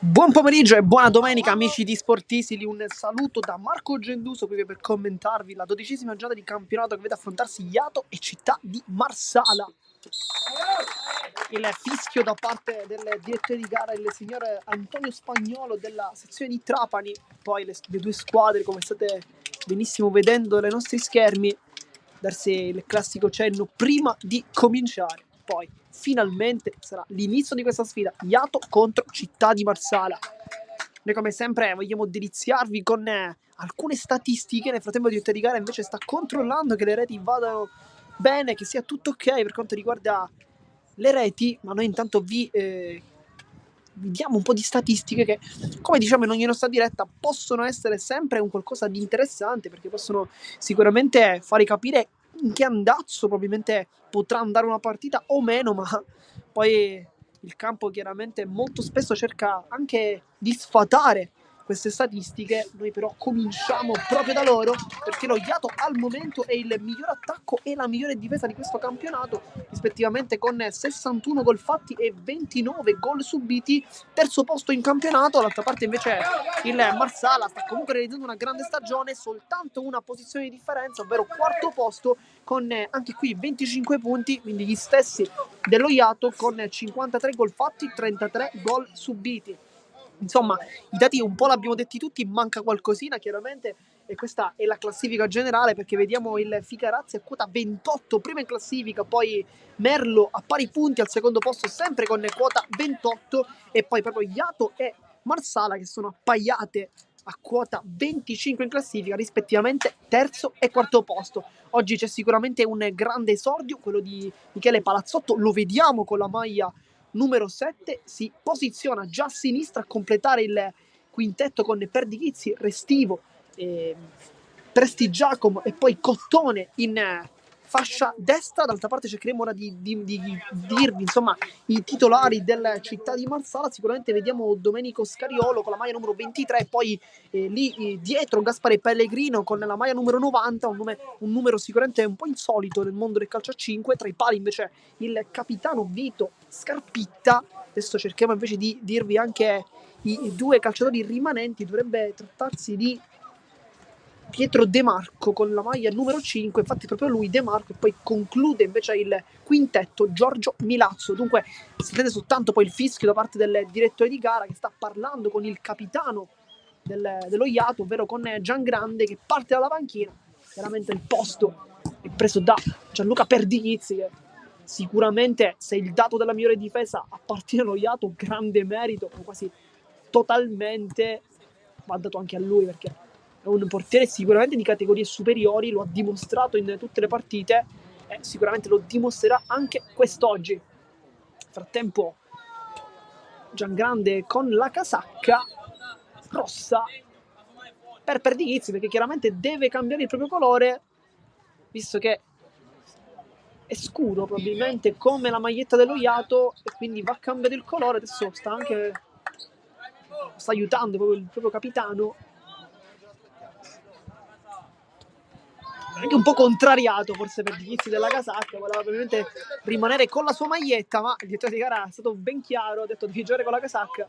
Buon pomeriggio e buona domenica amici di Sportisili, un saluto da Marco Genduso qui per commentarvi la 12ª giornata di campionato che vede affrontarsi Iato e Città di Marsala. Il fischio da parte del direttore di gara, il signor Antonio Spagnolo della sezione di Trapani, poi le due squadre come state benissimo vedendo dai nostri schermi, darsi il classico cenno prima di cominciare. Poi finalmente sarà l'inizio di questa sfida, Iato contro Città di Marsala. Noi come sempre vogliamo deliziarvi con alcune statistiche. Nel frattempo il direttore di gara invece sta controllando che le reti vadano bene, che sia tutto ok per quanto riguarda le reti, ma noi intanto vi diamo un po' di statistiche che, come diciamo in ogni nostra diretta, possono essere sempre un qualcosa di interessante, perché possono sicuramente fare capire in che andazzo probabilmente potrà andare una partita o meno, ma poi il campo chiaramente molto spesso cerca anche di sfatare queste statistiche. Noi però cominciamo proprio da loro, perché lo Iato al momento è il miglior attacco e la migliore difesa di questo campionato, rispettivamente con 61 gol fatti e 29 gol subiti, terzo posto in campionato. Dall'altra parte invece il Marsala sta comunque realizzando una grande stagione, soltanto una posizione di differenza, ovvero quarto posto con anche qui 25 punti, quindi gli stessi dello Iato, con 53 gol fatti, 33 gol subiti. Insomma, i dati un po' l'abbiamo detti tutti, manca qualcosina chiaramente, e questa è la classifica generale, perché vediamo il Ficarazzi a quota 28, prima in classifica, poi Merlo a pari punti al secondo posto, sempre con quota 28, e poi proprio Iato e Marsala che sono appaiate a quota 25 in classifica, rispettivamente terzo e quarto posto. Oggi c'è sicuramente un grande esordio, quello di Michele Palazzotto, lo vediamo con la maglia numero 7, si posiziona già a sinistra a completare il quintetto con Perdichizzi, Restivo, Prestigiacomo e poi Cottone in fascia destra. D'altra parte cercheremo ora di dirvi insomma i titolari del Città di Marsala. Sicuramente vediamo Domenico Scariolo con la maglia numero 23, poi lì dietro Gaspare Pellegrino con la maglia numero 90, un numero sicuramente un po' insolito nel mondo del calcio a 5. Tra i pali invece il capitano Vito Scarpitta. Adesso cerchiamo invece di dirvi anche i due calciatori rimanenti. Dovrebbe trattarsi di Pietro De Marco con la maglia numero 5, infatti proprio lui, De Marco, e poi conclude invece il quintetto Giorgio Milazzo. Dunque si vede soltanto poi il fischio da parte del direttore di gara, che sta parlando con il capitano dello Iato, ovvero con Giangrande, che parte dalla panchina. Chiaramente il posto è preso da Gianluca Perdighizzi, che sicuramente, se il dato della migliore difesa appartiene allo Iato, grande merito, quasi totalmente va dato anche a lui, perché è un portiere sicuramente di categorie superiori, lo ha dimostrato in tutte le partite e sicuramente lo dimostrerà anche quest'oggi. Nel frattempo Giangrande con la casacca rossa per Perdighizzi, perché chiaramente deve cambiare il proprio colore, visto che è scuro probabilmente come la maglietta dello Iato, e quindi va cambiato il colore. Adesso sta aiutando proprio il proprio capitano, anche un po' contrariato forse per gli inizi della casacca, voleva probabilmente rimanere con la sua maglietta, ma il direttore di gara è stato ben chiaro, ha detto devi giocare con la casacca,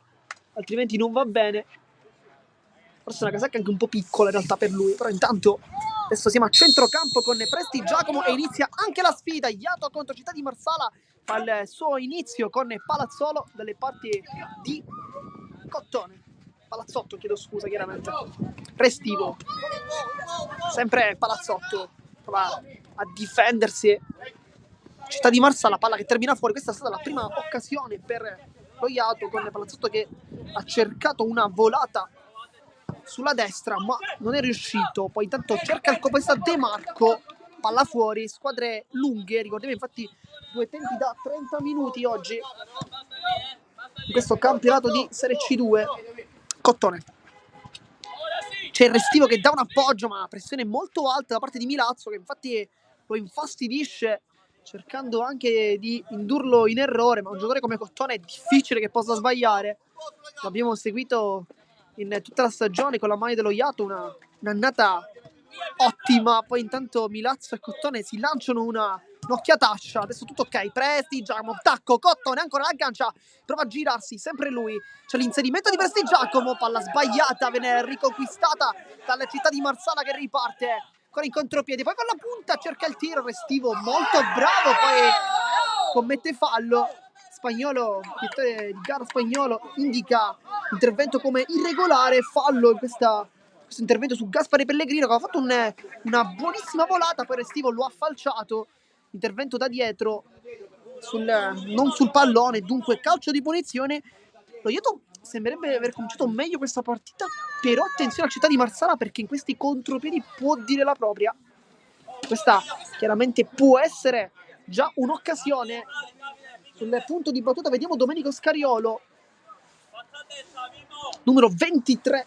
altrimenti non va bene. Forse una casacca anche un po' piccola in realtà per lui, però intanto adesso siamo a centrocampo con Prestigiacomo e inizia anche la sfida. Iato contro Città di Marsala fa il suo inizio con Palazzolo dalle parti di Cottone. Palazzotto, chiedo scusa, chiaramente. Restivo. Sempre Palazzotto prova a difendersi. Città di Marsala, palla che termina fuori. Questa è stata la prima occasione per lo Iato, con Palazzotto che ha cercato una volata sulla destra ma non è riuscito. Poi intanto cerca il colpo di De Marco, palla fuori. Squadre lunghe, ricordiamo infatti due tempi da 30 minuti oggi in questo campionato di Serie C2. Cottone, c'è il Restivo che dà un appoggio, ma pressione molto alta da parte di Milazzo, che infatti lo infastidisce, cercando anche di indurlo in errore, ma un giocatore come Cottone è difficile che possa sbagliare. L'abbiamo seguito in tutta la stagione con la maglia dello Iato, un'annata ottima. Poi intanto Milazzo e Cottone si lanciano una un'occhiataccia, adesso tutto ok, Presti, Giacomo, tacco, Cottone, ancora l'aggancia, prova a girarsi, sempre lui, c'è l'inserimento di Presti Giacomo, palla sbagliata, viene riconquistata dalla città di Marsala che riparte, ancora in contropiede, poi con la punta cerca il tiro, Restivo molto bravo, poi commette fallo, Spagnolo, direttore di gara Spagnolo, indica intervento come irregolare, fallo in questo intervento su Gaspare Pellegrino che aveva fatto una buonissima volata, poi Restivo lo ha falciato, intervento da dietro non sul pallone, dunque calcio di punizione. Lo Ioto sembrerebbe aver cominciato meglio questa partita, però attenzione alla città di Marsala perché in questi contropiedi può dire la propria. Questa chiaramente può essere già un'occasione. Sul punto di battuta vediamo Domenico Scariolo, numero 23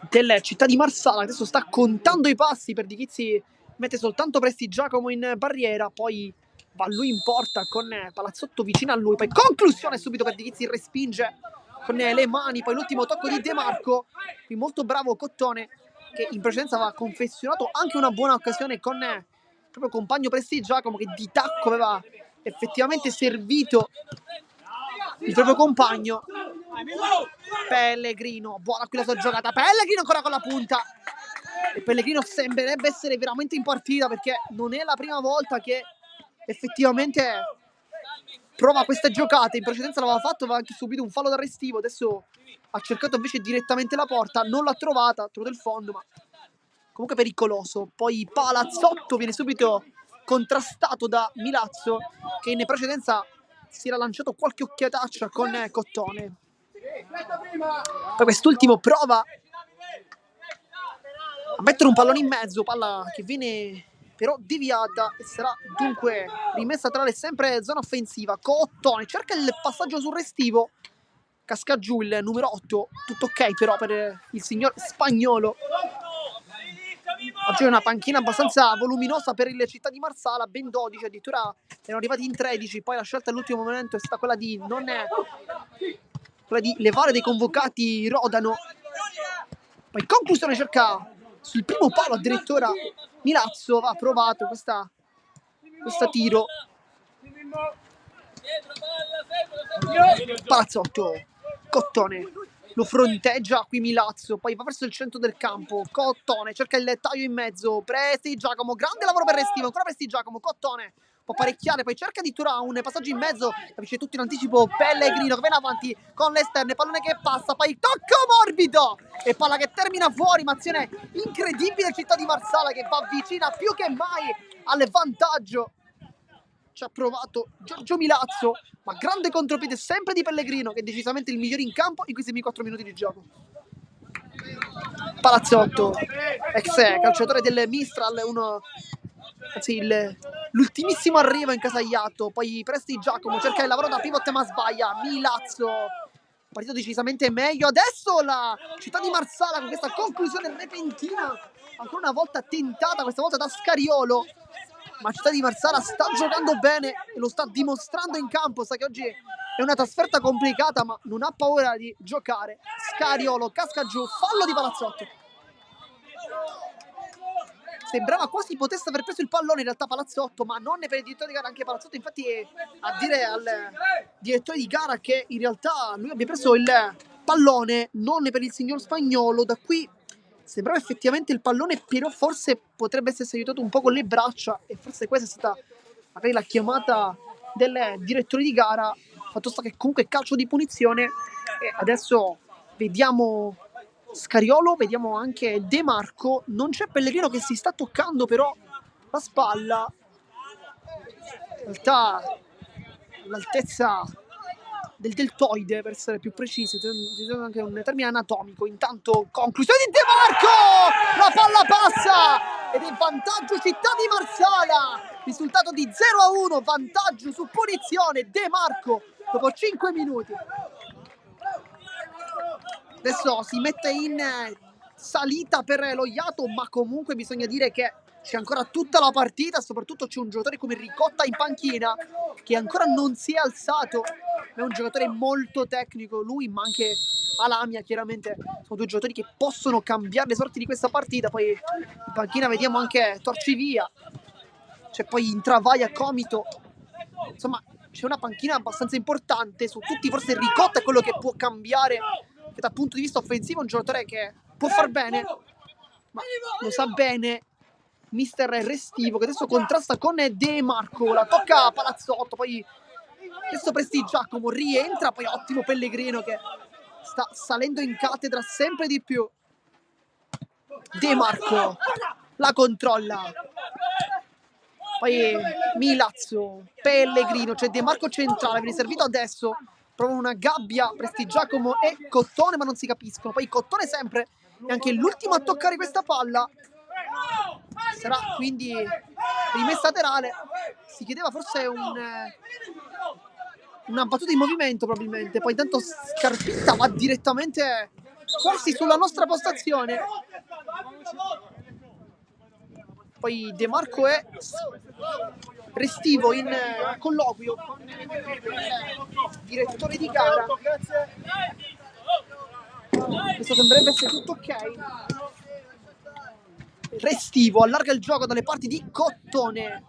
della città di Marsala. Adesso sta contando i passi per Di Chizzi, mette soltanto Presti Giacomo in barriera, poi va lui in porta con Palazzotto vicino a lui, poi conclusione subito per Di Chizzi, respinge con le mani, poi l'ultimo tocco di De Marco, qui molto bravo Cottone che in precedenza aveva confezionato anche una buona occasione con il proprio compagno Presti Giacomo che di tacco aveva effettivamente servito il proprio compagno. Pellegrino, buona qui la sua giocata, Pellegrino ancora con la punta, e Pellegrino sembrerebbe essere veramente in partita perché non è la prima volta che effettivamente prova queste giocate, in precedenza l'aveva fatto, aveva anche subito un fallo da Restivo, adesso ha cercato invece direttamente la porta, non l'ha trovata, ha trovato il fondo, ma comunque pericoloso. Poi Palazzotto viene subito contrastato da Milazzo che in precedenza si era lanciato qualche occhiataccia con Cottone. Poi quest'ultimo prova a mettere un pallone in mezzo, palla che viene però deviata e sarà dunque rimessa tra le sempre zona offensiva. Cottone cerca il passaggio sul Restivo, casca giù il numero 8, tutto ok però per il signor Spagnolo. Oggi è una panchina abbastanza voluminosa per il città di Marsala, ben 12, addirittura erano arrivati in 13, poi la scelta all'ultimo momento è stata quella di levare dei convocati Rodano. Poi conclusione cerca sul primo palo addirittura Milazzo, va provato questa tiro. Palazzotto, Cottone lo fronteggia qui Milazzo, poi va verso il centro del campo, Cottone cerca il taglio in mezzo, Presti Giacomo, grande lavoro per Restivo, ancora Presti Giacomo, Cottone può parecchiare, poi cerca addirittura un passaggio in mezzo, capisce tutto in anticipo Pellegrino che viene avanti con le esterne, pallone che passa, poi tocco morbido e palla che termina fuori, ma azione incredibile città di Marsala che va vicina più che mai al vantaggio. Ci ha provato Giorgio Milazzo, ma grande contropiede sempre di Pellegrino che è decisamente il migliore in campo in questi 4 minuti di gioco. Palazzotto, ex calciatore del Mistral, l'ultimissimo arrivo in Casaiato, poi Presti Giacomo cerca il lavoro da pivot ma sbaglia, Milazzo partito decisamente meglio, adesso la città di Marsala con questa conclusione repentina ancora una volta tentata, questa volta da Scariolo, ma città di Marsala sta giocando bene e lo sta dimostrando in campo, sa che oggi è una trasferta complicata ma non ha paura di giocare. Scariolo casca giù, fallo di Palazzotto, sembrava quasi potesse aver preso il pallone in realtà Palazzotto, ma non per il direttore di gara, anche Palazzotto infatti è a dire al direttore di gara che in realtà lui abbia preso il pallone non per il signor Spagnolo, da qui sembrava effettivamente il pallone, però forse potrebbe essersi aiutato un po' con le braccia e forse questa è stata magari la chiamata del direttore di gara. Fatto sta che comunque calcio di punizione e adesso vediamo Scariolo, vediamo anche De Marco, non c'è Pellegrino che si sta toccando però la spalla, in realtà l'altezza del deltoide per essere più precisi, anche un termine anatomico. Intanto conclusione di De Marco, la palla passa ed è vantaggio città di Marsala, risultato di 0-1, vantaggio su punizione De Marco dopo 5 minuti. Adesso si mette in salita per lo Iato, ma comunque bisogna dire che c'è ancora tutta la partita, soprattutto c'è un giocatore come Ricotta in panchina che ancora non si è alzato è un giocatore molto tecnico, lui, ma anche Alamia, chiaramente sono due giocatori che possono cambiare le sorti di questa partita. Poi in panchina vediamo anche Torcivia, c'è poi Intravaglia, Comito, insomma c'è una panchina abbastanza importante. Su tutti forse Ricotta è quello che può cambiare, che dal punto di vista offensivo è un giocatore che può far bene, ma lo sa bene mister Restivo, che adesso contrasta con De Marco, la tocca a Palazzotto, poi adesso Prestigiacomo rientra, poi ottimo Pellegrino che sta salendo in cattedra sempre di più. De Marco la controlla, poi Milazzo, Pellegrino, c'è De Marco centrale, viene servito adesso, provano una gabbia Prestigiacomo e Cottone, ma non si capiscono. Poi Cottone sempre è anche l'ultimo a toccare questa palla, sarà quindi rimessa laterale. Si chiedeva forse una battuta in movimento probabilmente, poi tanto Scarpitta va direttamente quasi sulla nostra postazione. Poi De Marco è Restivo in colloquio con il direttore di gara. Questo sembrerebbe essere tutto ok. Restivo allarga il gioco dalle parti di Cottone,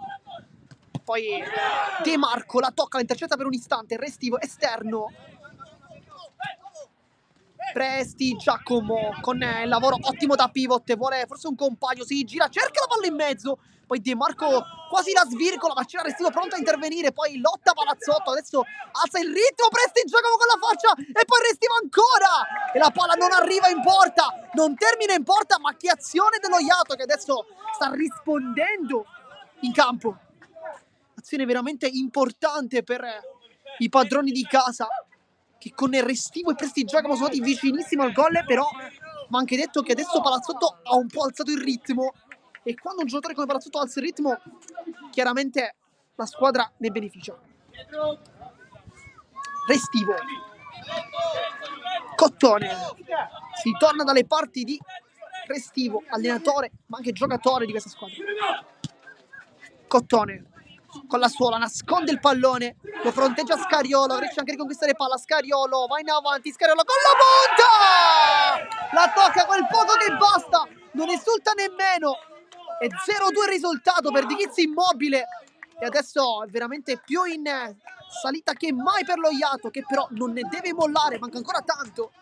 poi De Marco la tocca, la intercetta per un istante, Restivo esterno, Prestigiacomo con il lavoro ottimo da pivot, vuole forse un compagno, si gira, cerca la palla in mezzo, poi De Marco quasi la svirgola, ma c'era Restivo pronto a intervenire, poi lotta Palazzotto, adesso alza il ritmo Prestigiacomo con la faccia e poi Restivo ancora, e la palla non arriva in porta, non termina in porta, ma che azione dello Iato che adesso sta rispondendo in campo. Azione veramente importante per i padroni di casa, che con il Restivo e Prestigiacomo sono stati vicinissimo al gol, però va anche detto che adesso Palazzotto ha un po' alzato il ritmo, e quando un giocatore come Palazzotto alza il ritmo, chiaramente la squadra ne beneficia. Restivo, Cottone, si torna dalle parti di Restivo, allenatore ma anche giocatore di questa squadra. Cottone con la suola nasconde il pallone, lo fronteggia Scariolo, riesce anche a riconquistare palla. Scariolo va in avanti, Scariolo con la punta, la tocca quel poco che basta, non esulta nemmeno, è 0-2 risultato per Di Chizzi immobile, e adesso è veramente più in salita che mai per lo Iato, che però non ne deve mollare, manca ancora tanto.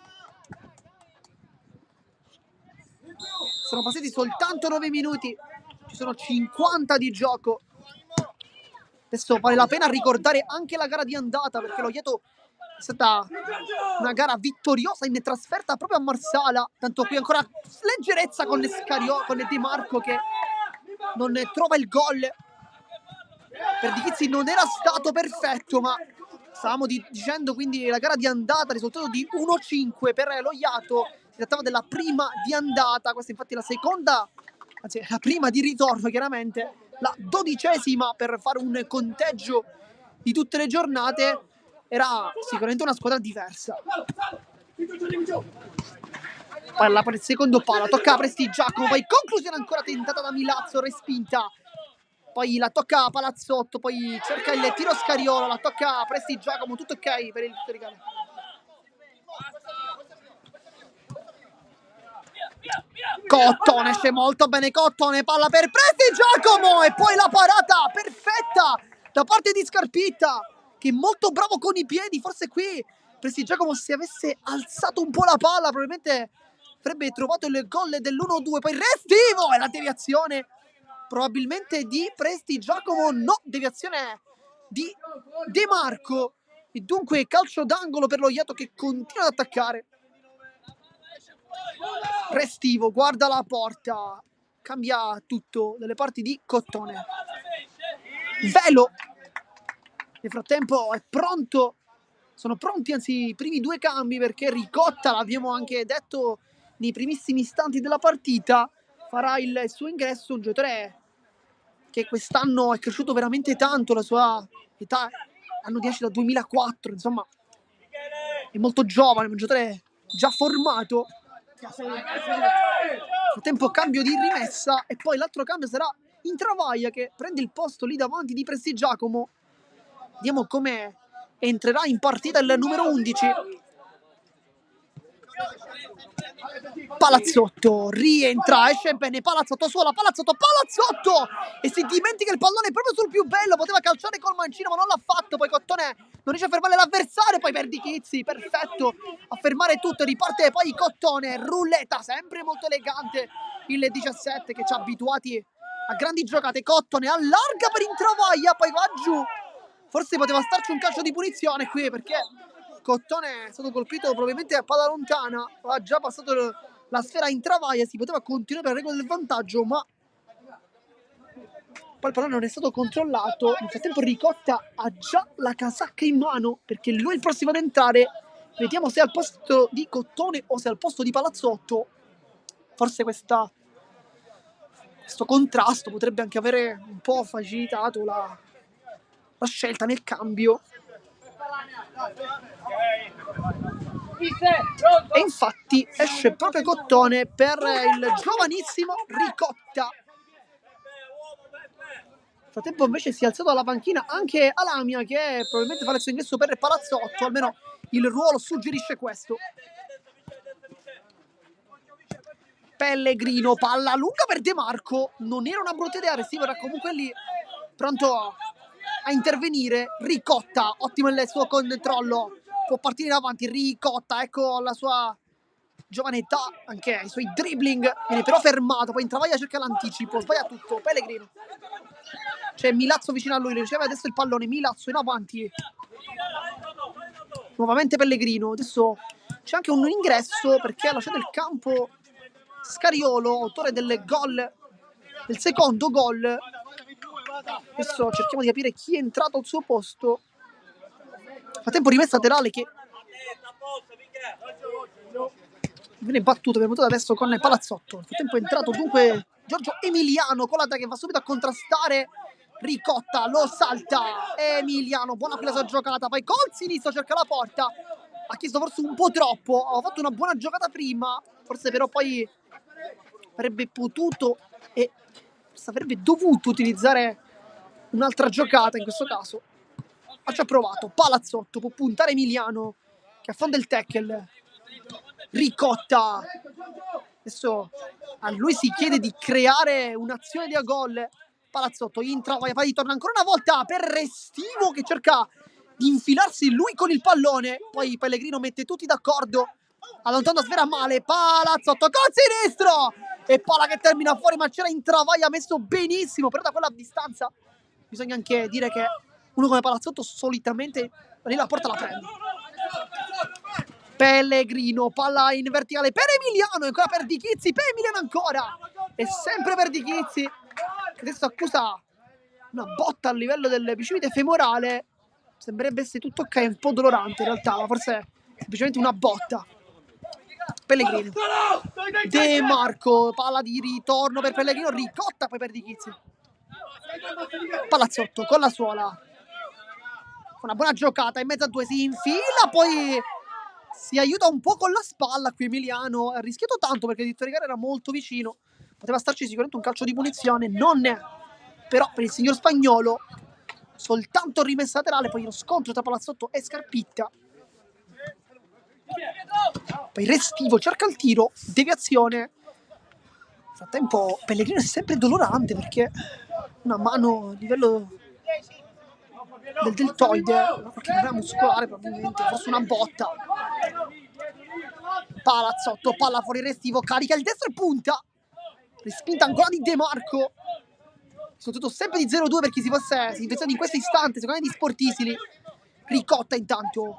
Sono passati soltanto 9 minuti, ci sono 50 di gioco. Adesso vale la pena ricordare anche la gara di andata, perché lo Iato è stata una gara vittoriosa in trasferta proprio a Marsala, tanto qui ancora leggerezza con De Marco che non trova il gol. Per Di Chizzi non era stato perfetto, ma stavamo dicendo, quindi la gara di andata, risultato di 1-5 per lo Iato. Si trattava della prima di andata, questa infatti è la seconda, anzi la prima di ritorno chiaramente, la 12ª per fare un conteggio di tutte le giornate. Era sicuramente una squadra diversa. Palla per il secondo palo, tocca a Prestigiacomo, poi conclusione ancora tentata da Milazzo, respinta. Poi la tocca a Palazzotto, poi cerca il tiro Scariolo, la tocca a Prestigiacomo, tutto ok per il Vittoricano. Cottone, esce molto bene Cottone, palla per Prestigiacomo e poi la parata perfetta da parte di Scarpitta, che è molto bravo con i piedi. Forse qui Prestigiacomo, se avesse alzato un po' la palla, probabilmente avrebbe trovato il gol dell'1-2. Poi Restivo e la deviazione probabilmente di Prestigiacomo, no, deviazione di De Marco, e dunque calcio d'angolo per lo Iato che continua ad attaccare. Restivo guarda la porta, cambia tutto dalle parti di Cottone. Velo nel frattempo è pronto, sono pronti anzi i primi due cambi, perché Ricotta, l'abbiamo anche detto nei primissimi istanti della partita, farà il suo ingresso, un giocatore che quest'anno è cresciuto veramente tanto, la sua età anno 10 da 2004, insomma è molto giovane, un giocatore già formato. Nel tempo cambio di rimessa, e poi l'altro cambio sarà Intravaglia che prende il posto lì davanti di Prestigiacomo. Vediamo come entrerà in partita il numero 11. Palazzotto rientra, esce bene Palazzotto, suola Palazzotto e si dimentica il pallone proprio sul più bello, poteva calciare col mancino ma non l'ha fatto, poi Cottone non riesce a fermare l'avversario, poi Perdichizzi, perfetto a fermare tutto, riparte poi Cottone, rulletta sempre molto elegante il 17 che ci ha abituati a grandi giocate. Cottone allarga per Intravaglia, poi va giù, forse poteva starci un calcio di punizione qui perché Cottone è stato colpito probabilmente a palla lontana, ha già passato la sfera in Travaglia, si poteva continuare per regola del vantaggio, ma poi il pallone non è stato controllato. Nel frattempo Ricotta ha già la casacca in mano perché lui è il prossimo ad entrare. Vediamo se è al posto di Cottone o se è al posto di Palazzotto. Forse questo contrasto potrebbe anche avere un po' facilitato la scelta nel cambio. E infatti esce proprio Cottone per il giovanissimo Ricotta. Nel frattempo invece si è alzato dalla panchina anche Alamia, che probabilmente farà il suo ingresso per Palazzotto, almeno il ruolo suggerisce questo. Pellegrino, palla lunga per De Marco, non era una brutta idea, Restivo era comunque lì pronto a intervenire. Ricotta, ottimo il suo controllo, può partire in avanti Ricotta, ecco la sua giovane età, anche i suoi dribbling, viene però fermato, poi in Travaglia cerca l'anticipo, sbaglia tutto, Pellegrino. C'è Milazzo vicino a lui, riceve adesso il pallone, Milazzo in avanti. Nuovamente Pellegrino, adesso c'è anche un ingresso perché ha lasciato il campo Scariolo, autore del gol, del secondo gol. Adesso cerchiamo di capire chi è entrato al suo posto. Nel frattempo rimessa laterale che viene battuto, viene battuto adesso con Palazzotto. Nel frattempo è entrato dunque Giorgio Emiliano con la che va subito a contrastare Ricotta, lo salta Emiliano, buona quella sua giocata, poi col sinistro cerca la porta, ha chiesto forse un po' troppo, ha fatto una buona giocata prima, forse però poi avrebbe potuto e avrebbe dovuto utilizzare un'altra giocata in questo caso. Ha già provato, Palazzotto, può puntare Emiliano che affonda il tackle. Ricotta, adesso a lui si chiede di creare un'azione di gol. Palazzotto entra, poi torna ancora una volta per Restivo che cerca di infilarsi lui con il pallone, poi Pellegrino mette tutti d'accordo, allontana la sfera male, Palazzotto col sinistro e palla che termina fuori, ma c'era Intravaglia messo benissimo, però da quella distanza bisogna anche dire che uno come Palazzotto solitamente lì la porta la prende. Pellegrino, palla in verticale per Emiliano, ancora per Perdichizzi, per Emiliano ancora, e sempre per Perdichizzi, adesso accusa una botta a livello del bicipite femorale, sembrerebbe essere tutto ok, un po' dolorante in realtà, ma forse è semplicemente una botta. Pellegrino, De Marco, palla di ritorno per Pellegrino, Ricotta poi per Perdichizzi. Palazzotto con la suola, una buona giocata in mezzo a due, si infila, poi si aiuta un po' con la spalla qui Emiliano, ha rischiato tanto perché Di Torigara era molto vicino, poteva starci sicuramente un calcio di punizione, non ne è, però per il signor Spagnolo soltanto rimessa laterale, poi lo scontro tra Palazzotto e Scarpitta, poi Restivo cerca il tiro, deviazione. Nel frattempo Pellegrino è sempre dolorante perché una mano a livello del deltoide, qualche problema muscolare probabilmente, forse una botta. Palazzotto, palla fuori Restivo, carica il destro e punta, respinta ancora di De Marco, soprattutto sempre di 0-2 per chi si fosse infezionato in questo istante, secondo me di Sportisili. Ricotta intanto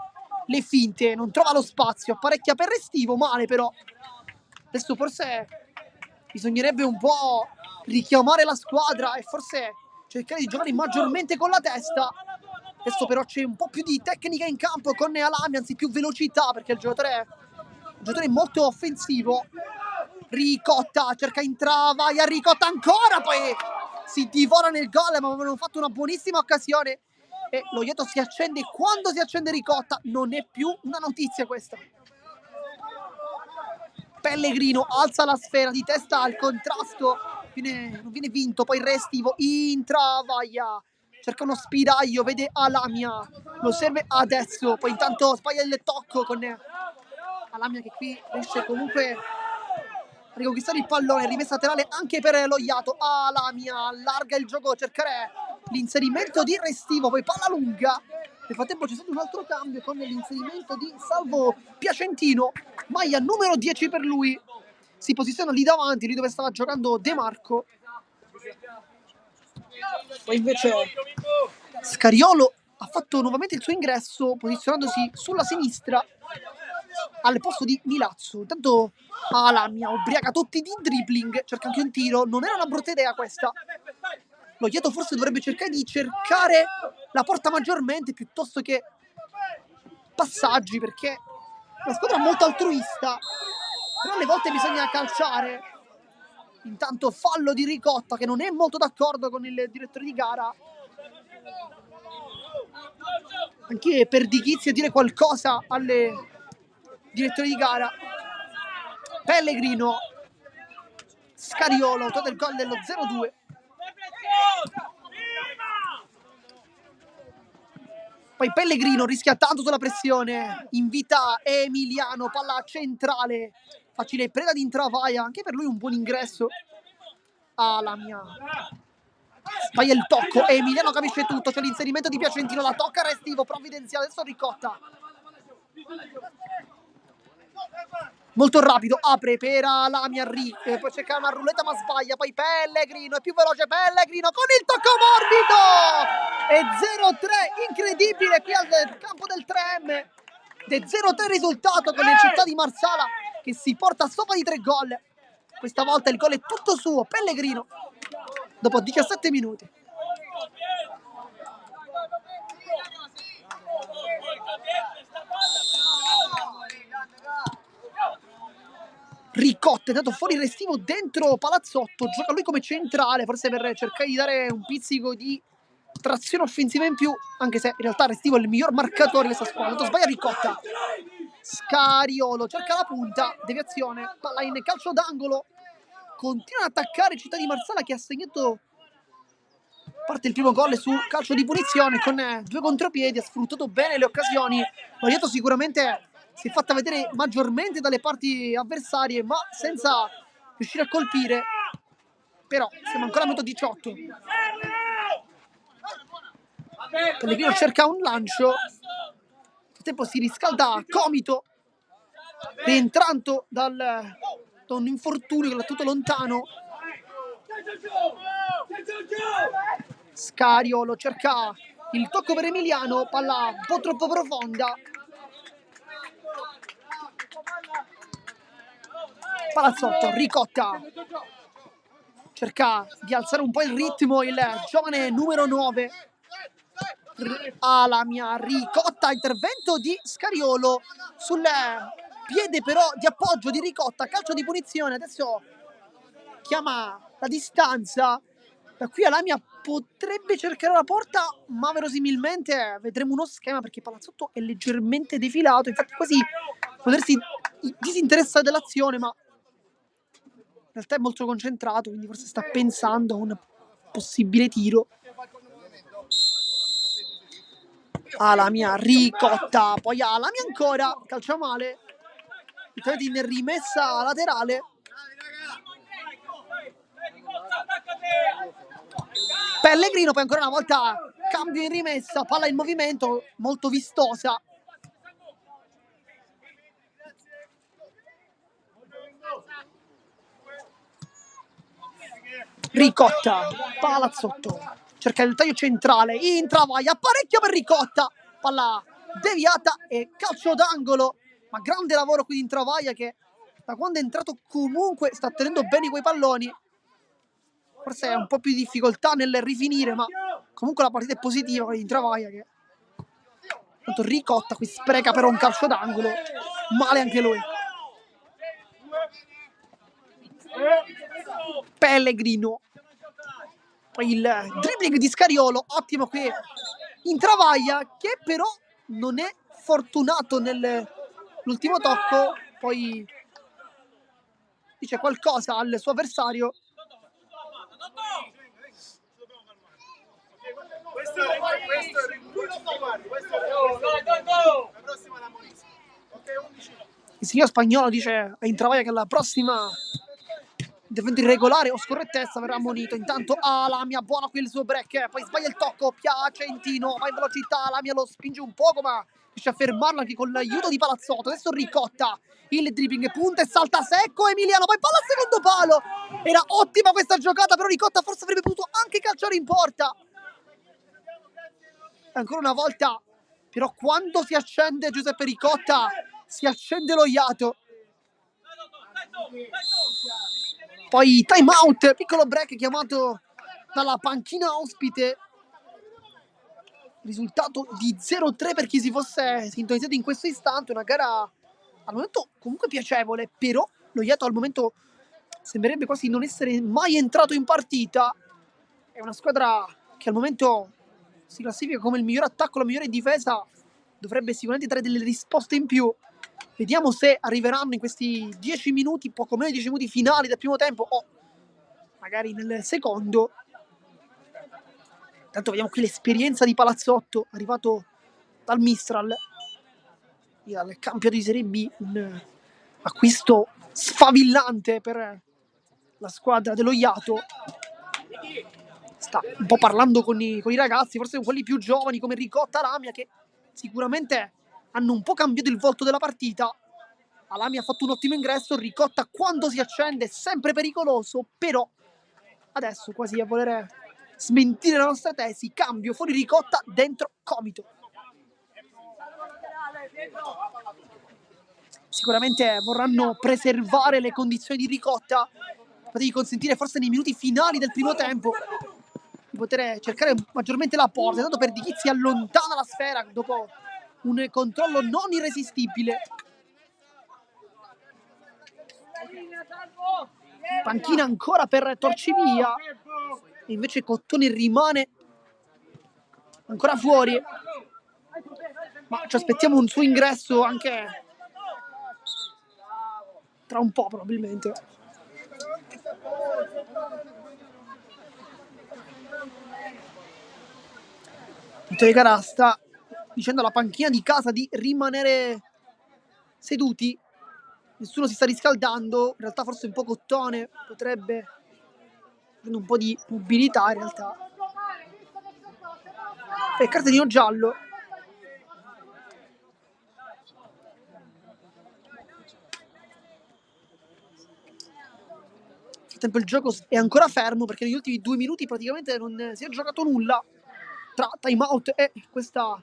le finte, non trova lo spazio, apparecchia per Restivo, male però. Adesso forse bisognerebbe un po' richiamare la squadra e forse cercare di giocare maggiormente con la testa. Adesso però c'è un po' più di tecnica in campo con Alami, anzi più velocità, perché il giocatore è molto offensivo. Ricotta cerca Intravaglia, Ricotta ancora, poi si divora nel gol, ma avevano fatto una buonissima occasione e lo Ieto si accende. Quando si accende Ricotta non è più una notizia questa. Pellegrino alza la sfera di testa al contrasto, non viene vinto, poi Restivo, Intravaglia cerca uno spiraglio, vede Alamia, lo serve adesso, poi intanto sbaglia il tocco con Alamia che qui riesce comunque a riconquistare il pallone, rimessa laterale anche per lo Iato. Alamia allarga il gioco, cercare l'inserimento di Restivo, poi palla lunga. Nel frattempo c'è stato un altro cambio con l'inserimento di Salvo Piacentino, maglia numero 10 per lui. Si posiziona lì davanti, lì dove stava giocando De Marco. Poi invece Scariolo ha fatto nuovamente il suo ingresso posizionandosi sulla sinistra al posto di Milazzo. Intanto Alamia ubriaca tutti di dribbling, cerca anche un tiro, non era una brutta idea questa. Lo Iato forse dovrebbe cercare di cercare la porta maggiormente piuttosto che passaggi, perché la squadra è molto altruista, però alle volte bisogna calciare. Intanto fallo di Ricotta che non è molto d'accordo con il direttore di gara. Anche per Dichizia dire qualcosa alle direttori di gara. Pellegrino, Scariolo, autore del gol dello 0-2. Poi Pellegrino rischia tanto sulla pressione, invita Emiliano, palla centrale, facile preda di Intravaglia, anche per lui un buon ingresso. Alamia sbaglia il tocco, Emiliano capisce tutto, c'è l'inserimento di Piacentino, la tocca Restivo, provvidenziale, adesso Ricotta. Molto rapido, apre per Alamia, poi cerca una ruletta ma sbaglia, poi Pellegrino, è più veloce Pellegrino con il tocco morbido! E 0-3, incredibile qui al campo del 3M. Ed 0-3 il risultato con il Città di Marsala che si porta sopra di 3 gol. Questa volta il gol è tutto suo, Pellegrino, dopo 17 minuti. Ricotta è dato fuori Restivo dentro Palazzotto, gioca lui come centrale, forse per cercare di dare un pizzico di trazione offensiva in più, anche se in realtà Restivo è il miglior marcatore di questa squadra. Tanto sbaglia Ricotta. Scariolo cerca la punta, deviazione, palla in calcio d'angolo, continua ad attaccare Città di Marsala che ha segnato parte il primo gol su calcio di punizione con 2 contropiedi, ha sfruttato bene le occasioni. Lo Iato sicuramente si è fatta vedere maggiormente dalle parti avversarie, ma senza riuscire a colpire. Però siamo ancora a minuto 18. Pellegrino cerca un lancio, nel tempo si riscalda Comito, rientrando da un infortunio che l'ha tutto lontano. Scariolo cerca il tocco per Emiliano, palla un po' troppo profonda. Palazzotto, Ricotta cerca di alzare un po' il ritmo il giovane numero 9. Alamia, Ricotta, intervento di Scariolo sul piede però di appoggio di Ricotta, calcio di punizione, adesso chiama la distanza. Da qui Alamia potrebbe cercare la porta, ma verosimilmente vedremo uno schema perché Palazzotto è leggermente defilato, infatti quasi potersi disinteressare dell'azione, ma in realtà è molto concentrato, quindi forse sta pensando a un possibile tiro. Alamia, Ricotta, poi Alamia ancora, calcia male, in rimessa laterale. Pellegrino, poi ancora una volta cambio in rimessa, palla in movimento, molto vistosa. Ricotta, Palazzotto, cerca il taglio centrale, Intravaglia, parecchio per Ricotta, palla deviata e calcio d'angolo, ma grande lavoro qui di Intravaglia che da quando è entrato comunque sta tenendo bene quei palloni. Forse è un po' più di difficoltà nel rifinire, ma comunque la partita è positiva con Intravaglia che tanto Ricotta qui spreca però un calcio d'angolo, male anche lui. Pellegrino, poi il dribbling di Scariolo, ottimo qui Intravaglia che però non è fortunato nell'ultimo tocco, poi dice qualcosa al suo avversario. signor Spagnolo dice a Intravaglia che alla prossima intervento irregolare o scorrettezza verrà ammonito. Intanto Lamia, buono qui il suo break, poi sbaglia il tocco, Piacentino va in velocità, Lamia lo spinge un poco ma riesce a fermarlo anche con l'aiuto di Palazzotto. Adesso Ricotta, il dribbling, punta e salta secco, Emiliano poi palla al secondo palo. Era ottima questa giocata, però Ricotta forse avrebbe potuto anche calciare in porta. Ancora una volta, però quando si accende Giuseppe Ricotta, si accende lo iato. Poi time out, piccolo break chiamato dalla panchina ospite. Risultato di 0-3 per chi si fosse sintonizzato in questo istante. Una gara al momento comunque piacevole, però lo Iato al momento sembrerebbe quasi non essere mai entrato in partita. È una squadra che al momento si classifica come il miglior attacco, la migliore difesa. Dovrebbe sicuramente dare delle risposte in più. Vediamo se arriveranno in questi 10 minuti, poco meno di 10 minuti finali del primo tempo o magari nel secondo. Intanto vediamo qui l'esperienza di Palazzotto, arrivato dal Mistral, dal campionato di Serie B, un acquisto sfavillante per la squadra dello Iato. Sta un po' parlando con i ragazzi, forse con quelli più giovani come Ricotta, Lamia, che sicuramente hanno un po' cambiato il volto della partita. Lamia ha fatto un ottimo ingresso, Ricotta quando si accende è sempre pericoloso, però adesso quasi a voler smentire la nostra tesi, cambio, fuori Ricotta, dentro Comito. Sicuramente vorranno preservare le condizioni di Ricotta, di consentire forse nei minuti finali del primo tempo di poter cercare maggiormente la porta, tanto per Di Chizzi allontana la sfera dopo un controllo non irresistibile. Panchina ancora per Torcivia e invece Cottone rimane ancora fuori, ma ci aspettiamo un suo ingresso anche tra un po' probabilmente. Vittorio Gara sta dicendo alla panchina di casa di rimanere seduti, nessuno si sta riscaldando, in realtà forse un po' Cottone potrebbe prendere un po' di mobilità in realtà. E cartellino giallo. Nel frattempo il gioco è ancora fermo perché negli ultimi 2 minuti praticamente non si è giocato nulla tra time out e questa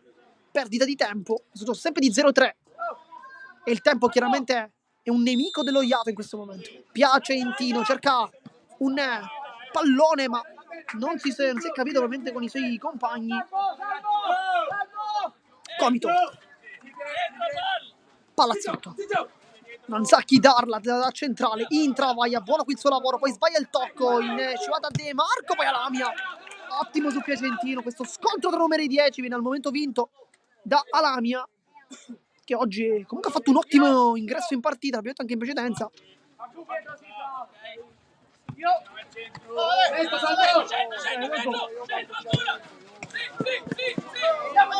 perdita di tempo. Sono sempre di 0-3 e il tempo chiaramente è un nemico dello Iato in questo momento. Piacentino cerca un pallone ma non si è capito probabilmente con i suoi compagni. Comito, Palazzotto, non sa chi darla da centrale, Intravaglia, buono qui il suo lavoro, poi sbaglia il tocco in scivata De Marco, poi Lamia, ottimo su Piacentino, questo scontro tra numeri 10 viene al momento vinto da Lamia, che oggi comunque ha fatto un ottimo ingresso in partita, l'abbiamo detto anche in precedenza.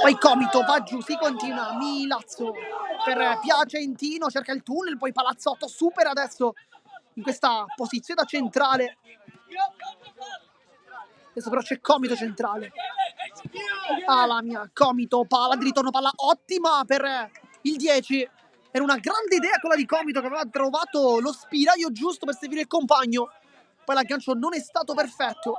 Poi Comito va giù, si continua, Milazzo per Piacentino, cerca il tunnel, poi Palazzotto supera adesso in questa posizione da centrale. Adesso però c'è Comito centrale. Lamia, Comito, palla di ritorno, palla ottima per il 10. Era una grande idea quella di Comito che aveva trovato lo spiraglio giusto per seguire il compagno. Poi l'aggancio non è stato perfetto.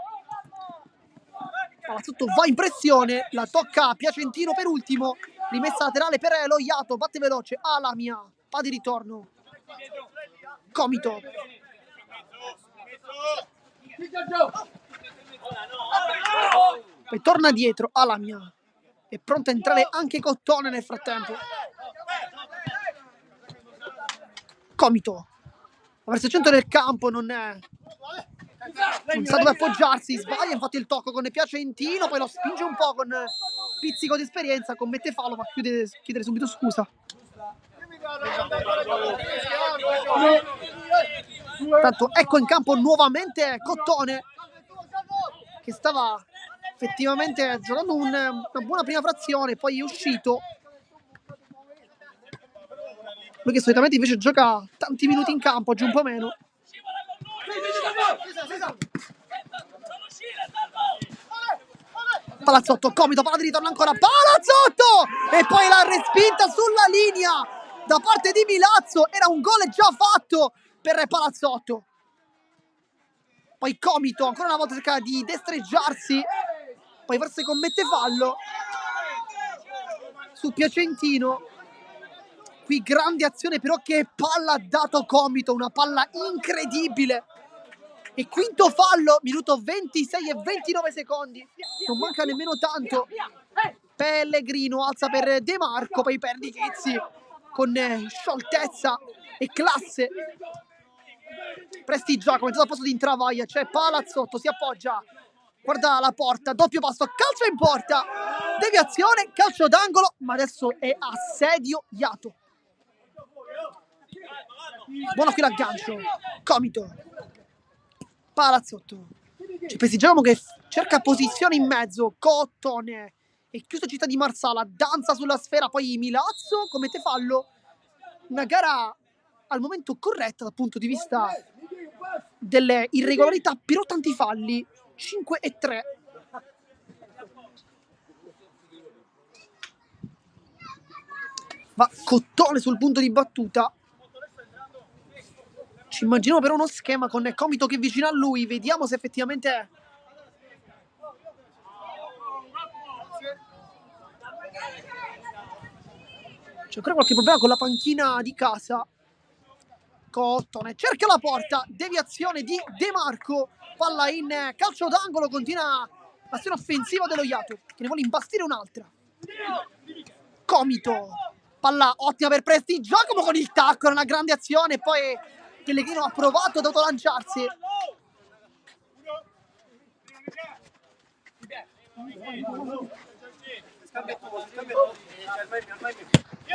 Palazzotto va in pressione, la tocca Piacentino per ultimo, rimessa laterale per lo Iato, batte veloce, Lamia, pa di ritorno. Comito. Poi torna dietro, Lamia. È pronto a entrare anche Cottone nel frattempo. Comito. Verso il centro del campo, non sa dove appoggiarsi, sbaglia infatti il tocco con Piacentino, poi lo spinge un po' con pizzico di esperienza, commette fallo ma chiedere subito scusa. Tanto ecco in campo nuovamente Cottone che stava effettivamente giocando una buona prima frazione, poi è uscito. Lui che solitamente invece gioca tanti minuti in campo, oggi un po' meno. Palazzotto, Comito, palla di ritorno ancora, Palazzotto! E poi la respinta sulla linea da parte di Milazzo, era un gol già fatto per Palazzotto. Poi Comito, ancora una volta cerca di destreggiarsi, poi forse commette fallo su Piacentino. Qui grande azione, però che palla ha dato Comito, una palla incredibile. E quinto fallo, minuto 26 e 29 secondi, non manca nemmeno tanto. Pellegrino alza per De Marco, poi perde Chizzi con scioltezza e classe. Prestigiacomo, è entrato al posto di Intravaglia, c'è Palazzotto, si appoggia, guarda la porta, doppio passo, calcio in porta, deviazione, calcio d'angolo, ma adesso è assedio Iato. Buono qui l'aggancio, Comito, Palazzotto, c'è Prestigiacomo che cerca posizione in mezzo, Cottone, è chiuso Città di Marsala, danza sulla sfera, poi Milazzo commette fallo. Una gara al momento corretta dal punto di vista delle irregolarità, però tanti falli, 5 e 3. Va Cottone sul punto di battuta. Ci immaginiamo però uno schema con Comito che è vicino a lui, vediamo se effettivamente c'è ancora qualche problema con la panchina di casa. Cottone cerca la porta, deviazione di De Marco, palla in calcio d'angolo, continua l'azione offensiva dello Iato che ne vuole imbastire un'altra. Comito, palla ottima per Prestigiacomo con il tacco, una grande azione, poi Pellegrino ha provato ad autolanciarsi.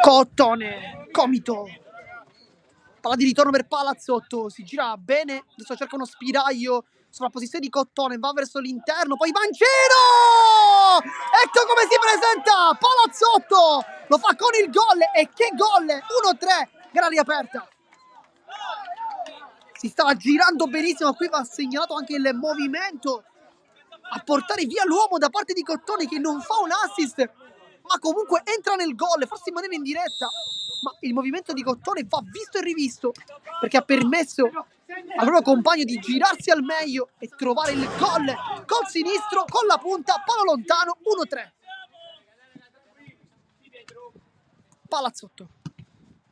Cottone, Comito, palla di ritorno per Palazzotto, si gira bene, adesso cerca uno spiraglio sulla posizione di Cottone, va verso l'interno, poi Mancino! Ecco come si presenta Palazzotto, lo fa con il gol, e che gol, 1-3, gara riaperta. Si stava girando benissimo, qui va segnalato anche il movimento a portare via l'uomo da parte di Cottone, che non fa un assist, ma comunque entra nel gol, forse in maniera indiretta, ma il movimento di Cottone va visto e rivisto, perché ha permesso al proprio compagno di girarsi al meglio e trovare il gol col sinistro, con la punta, palo lontano, 1-3. Palazzotto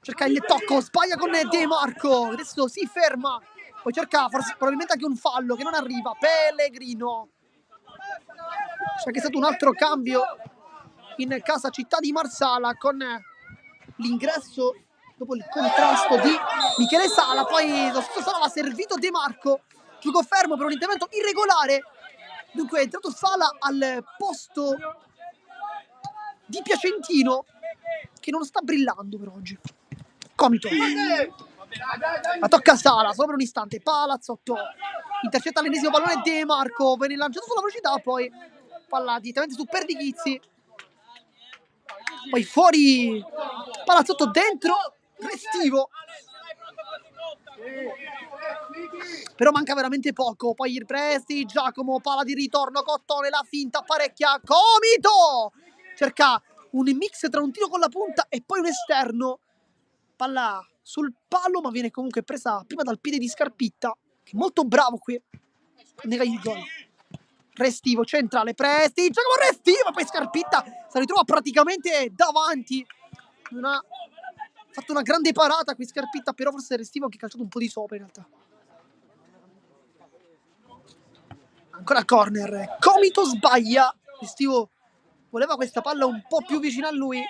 cerca il tocco, sbaglia con De Marco, adesso si ferma, poi cerca forse, probabilmente anche un fallo che non arriva. Pellegrino, c'è anche stato un altro cambio in casa Città di Marsala con l'ingresso dopo il contrasto di Michele Sala, poi lo stesso Sala ha servito De Marco, gioco fermo per un intervento irregolare, dunque è entrato Sala al posto di Piacentino che non sta brillando per oggi. Comito, la tocca Sala solo per un istante, Palazzotto intercetta l'ennesimo pallone, De Marco viene lanciato sulla velocità, poi palla direttamente su Perdichizzi, poi fuori Palazzotto, dentro Restivo, però manca veramente poco, poi il Prestigiacomo, palla di ritorno, Cottone, la finta, parecchia, Comito cerca un mix tra un tiro con la punta e poi un esterno, palla sul palo ma viene comunque presa prima dal piede di Scarpitta, che è molto bravo qui, nega il gol. Restivo, centrale, Prestigiacomo, Restivo, poi Scarpitta si ritrova praticamente davanti, non ha fatto una grande parata qui Scarpitta, però forse Restivo che ha calciato un po' di sopra in realtà. Ancora corner, Comito sbaglia, Restivo voleva questa palla un po' più vicina a lui.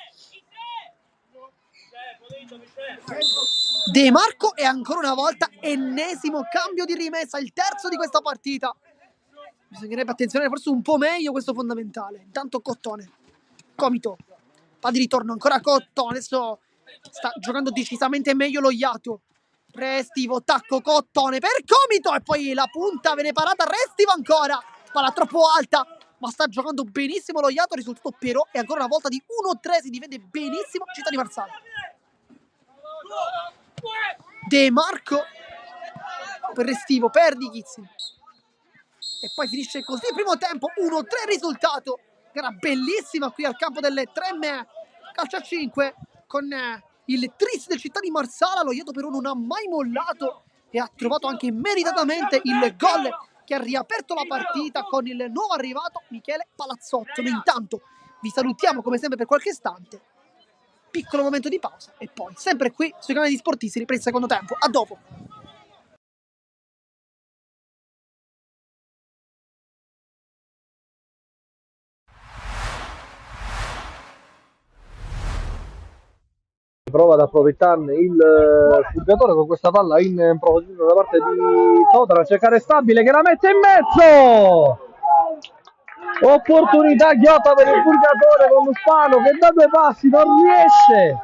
De Marco e ancora una volta ennesimo cambio di rimessa, il terzo di questa partita. Bisognerebbe attenzionare forse un po' meglio questo fondamentale. Intanto Cottone, Comito, fa di ritorno ancora Cottone, adesso sta giocando decisamente meglio lo Iato. Restivo, tacco, Cottone per Comito e poi la punta viene parata, Restivo ancora, palla troppo alta, ma sta giocando benissimo lo Iato, il risultato però è ancora una volta di 1-3, si difende benissimo Città di Marsala. De Marco per Restivo, perdi Chizzini. E poi finisce così il primo tempo, 1-3 risultato. Gara bellissima qui al campo delle 3M calcio a 5 con il Tris del città di Marsala. Lo Iato però non ha mai mollato e ha trovato anche meritatamente il gol che ha riaperto la partita con il nuovo arrivato Michele Palazzotto. Noi intanto vi salutiamo come sempre per qualche istante, piccolo momento di pausa e poi sempre qui sui canali di Sportissimi per il secondo tempo. A dopo. Prova ad approfittarne il Furgatore con questa palla in profondità da parte di Totaro a cercare Stabile che la mette in mezzo. Opportunità ghiotta per il Furgatore con Spano che da 2 passi non riesce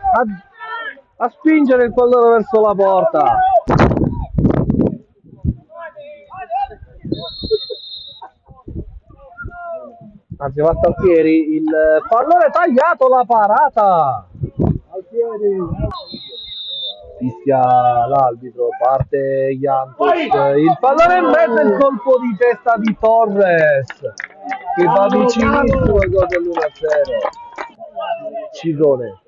a spingere il pallone verso la porta. Anzi va Altieri, il pallone tagliato, la parata. Fischia l'arbitro, parte Jantos, il pallone in mezzo e il colpo di testa di Torres che va vicinissimo al gol dell'1-0. Cirone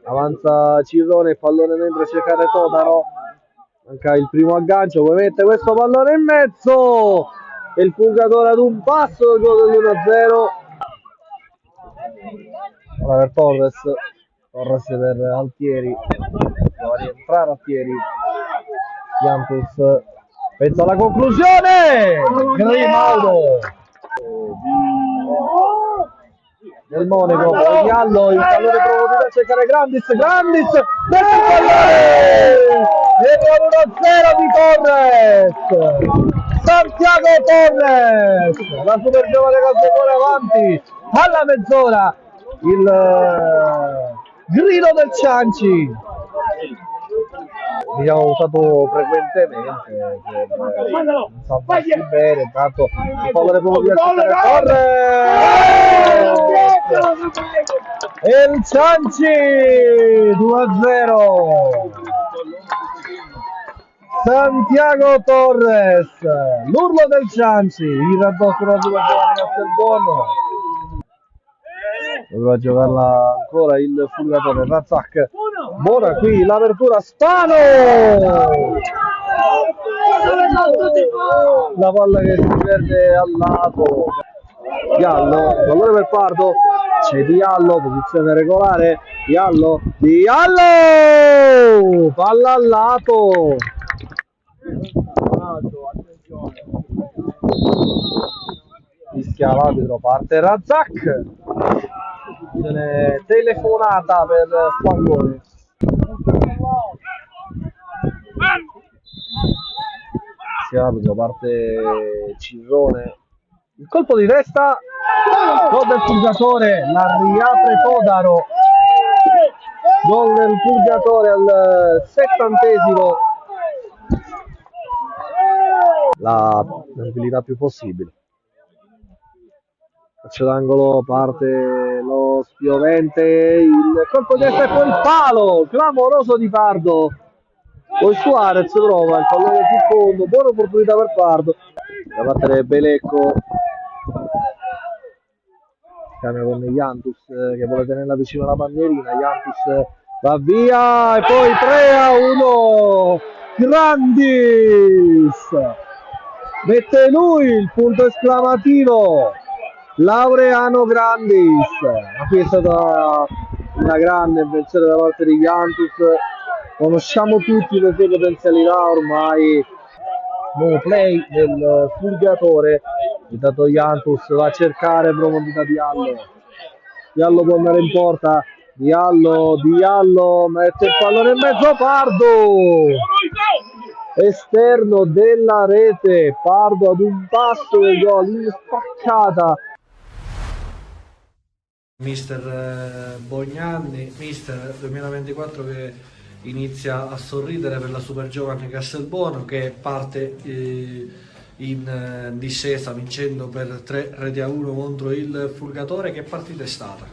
avanza Cirone, pallone dentro a cercare Totaro, manca il primo aggancio, poi mette questo pallone in mezzo e il Purgatore ad un passo del gol dell'1-0. Ora per Torres per Altieri, prova a rientrare Altieri, Jantus pensa alla conclusione, Grimaldo del Monaco, poi Gallo, il pallone provocata a cercare Grandis, mette il pallone e 1-0 di Torres, Santiago Torres, la super giovane calciatore avanti alla mezz'ora, il grido del Cianci abbiamo usato frequentemente per non salvarsi bene. Intanto il pallone proprio di Torres e il Cianci 2-0. Santiago Torres, l'urlo del Cianci, il raddoppio da giovane Castelbuono. Doveva giocarla ancora il Furgatore, Razak, buona qui l'apertura, Spano, la palla che si perde al lato, Diallo, pallone per Pardo, c'è Diallo, posizione regolare, Diallo, palla al lato, fischia l'arbitro, parte Razak, telefonata per Spangone. Si arbitro, parte Cirone, il colpo di testa, gol del Purgatore, la riapre Todaro, gol del Purgatore al 70°, la tranquillità più possibile. Calcio d'angolo, parte lo spiovente, il colpo di testa e poi il palo clamoroso di Pardo, poi Suarez prova il pallone sul fondo, buona opportunità per Pardo da battere Belecco, cambia con Jantus che vuole tenerla vicino alla bandierina, Jantus va via e poi 3-1, Grandis mette lui il punto esclamativo, Laureano Grandis. Qui è stata una grande invenzione da parte di Jantus, conosciamo tutti le sue potenzialità ormai. Nuovo play del Furgatore, intanto Jantus va a cercare profondità Diallo può andare in porta, Diallo mette il pallone in mezzo, Pardo esterno della rete, Pardo ad un passo del gol in spaccata. Mister Bognanni, mister 2024 che inizia a sorridere per la super giovane Castelbuono che parte in discesa vincendo per 3-1 contro il Furgatore. Che partita è stata?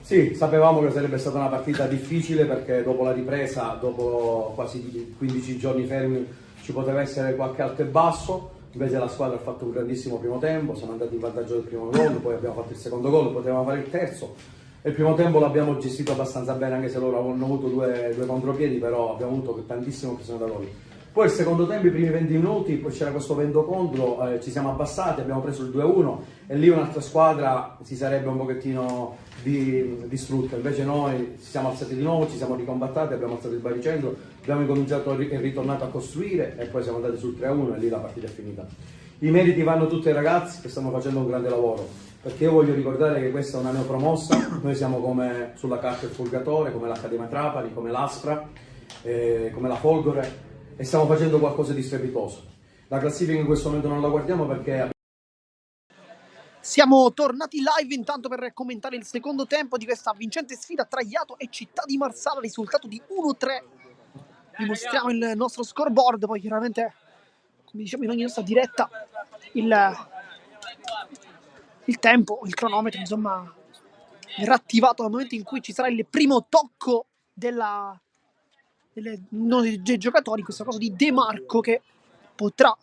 Sì, sapevamo che sarebbe stata una partita difficile perché dopo la ripresa, dopo quasi 15 giorni fermi, ci poteva essere qualche alto e basso. Invece la squadra ha fatto un grandissimo primo tempo, siamo andati in vantaggio del primo gol, poi abbiamo fatto il secondo gol, potevamo fare il terzo. E il primo tempo l'abbiamo gestito abbastanza bene, anche se loro hanno avuto due contropiedi, però abbiamo avuto tantissima occasione da loro. Poi il secondo tempo, i primi 20 minuti, poi c'era questo vento contro, ci siamo abbassati, abbiamo preso il 2-1 e lì un'altra squadra si sarebbe un pochettino distrutta. Invece noi ci siamo alzati di nuovo, ci siamo ricombattati, abbiamo alzato il baricentro, abbiamo incominciato e ritornato a costruire e poi siamo andati sul 3-1 e lì la partita è finita. I meriti vanno tutti ai ragazzi che stanno facendo un grande lavoro, perché io voglio ricordare che questa è una neopromossa, noi siamo come sulla carta il Fulgatore, come l'Accademia Trapani, come l'Aspra, come la Folgore, e stiamo facendo qualcosa di strepitoso. La classifica in questo momento non la guardiamo perché Siamo tornati live intanto per commentare il secondo tempo di questa vincente sfida tra Iato e Città di Marsala, risultato di 1-3. Dimostriamo il nostro scoreboard, poi chiaramente, come diciamo in ogni nostra diretta, il tempo, il cronometro, insomma, verrà attivato dal momento in cui ci sarà il primo tocco dei giocatori, in questo caso di De Marco, che potrà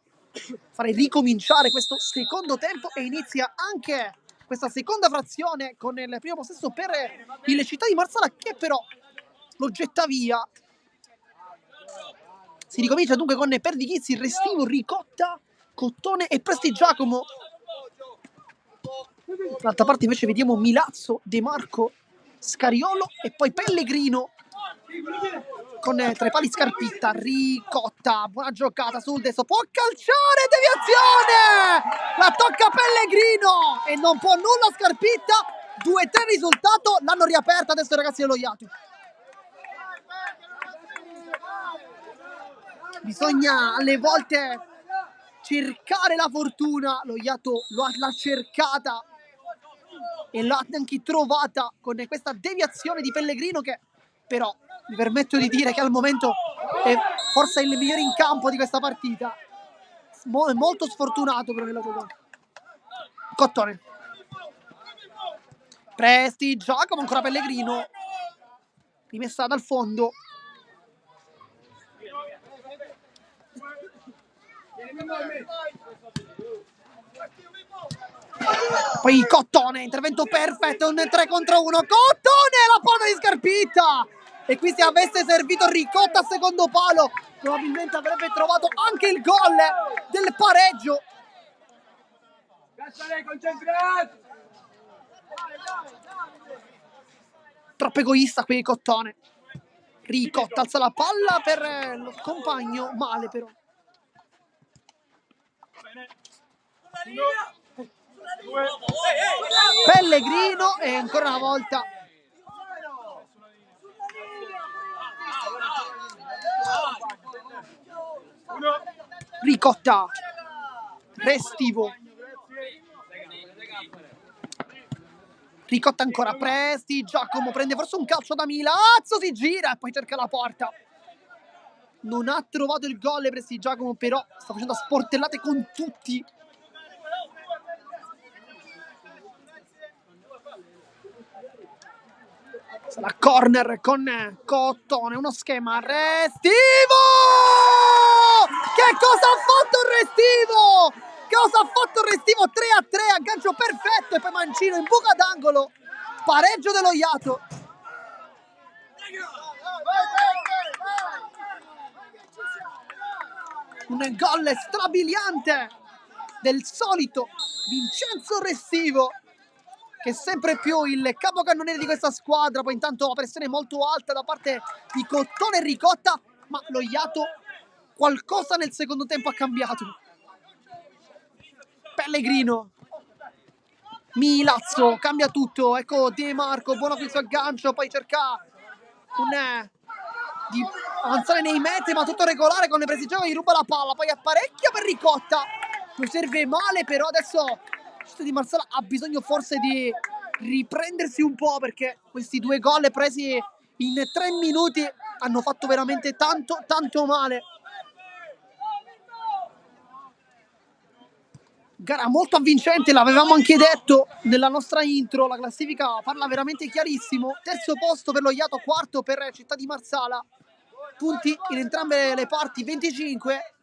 fare ricominciare questo secondo tempo e inizia anche questa seconda frazione con il primo possesso per il Città di Marsala, che però lo getta via. Si ricomincia dunque con Perdichizzi, Restivo, Ricotta, Cottone e Prestigiacomo. Dall'altra parte invece vediamo Milazzo, De Marco, Scariolo e poi Pellegrino con tra i pali Scarpitta, Ricotta, buona giocata sul destro, può calciare, deviazione! La tocca Pellegrino e non può nulla Scarpitta, 2-3 risultato, l'hanno riaperta adesso i ragazzi dello Iato. Bisogna alle volte cercare la fortuna, lo Iato l'ha cercata e l'ha anche trovata con questa deviazione di Pellegrino, che però mi permetto di dire che al momento è forse il migliore in campo di questa partita. Molto sfortunato però nella gioco. Cottone, Prestigiacomo, ancora Pellegrino, rimessa dal fondo. Poi Cottone, intervento perfetto, un 3 contro 1, Cottone, la palla di Scarpitta, e qui se avesse servito Ricotta a secondo palo probabilmente avrebbe trovato anche il gol del pareggio. Troppo egoista qui Cottone. Ricotta alza la palla per lo compagno, male però. Pellegrino e ancora una volta Ricotta, Restivo, Ricotta ancora, Prestigiacomo prende forse un calcio da Milazzo, si gira e poi cerca la porta. Non ha trovato il gol Prestigiacomo, però sta facendo sportellate con tutti. La corner con Cottone, uno schema, Restivo! Che cosa ha fatto Restivo? Cosa ha fatto Restivo? 3-3, aggancio perfetto e poi Mancino in buca d'angolo, pareggio dello Iato. Un gol strabiliante del solito Vincenzo Restivo, che è sempre più il capocannoniere di questa squadra. Poi intanto la pressione molto alta da parte di Cottone e Ricotta, ma lo Iato qualcosa nel secondo tempo ha cambiato. Pellegrino, Milazzo, cambia tutto, ecco De Marco, buono questo aggancio, poi cerca di avanzare nei metri, ma tutto regolare con le Prestigiacomo, gli ruba la palla, poi apparecchia per Ricotta, lo serve male, però adesso Città di Marsala ha bisogno forse di riprendersi un po', perché questi due gol presi in 3 minuti hanno fatto veramente tanto male. Gara molto avvincente, l'avevamo anche detto nella nostra intro, la classifica parla veramente chiarissimo. Terzo posto per lo Iato, quarto per Città di Marsala. Punti in entrambe le parti, 25.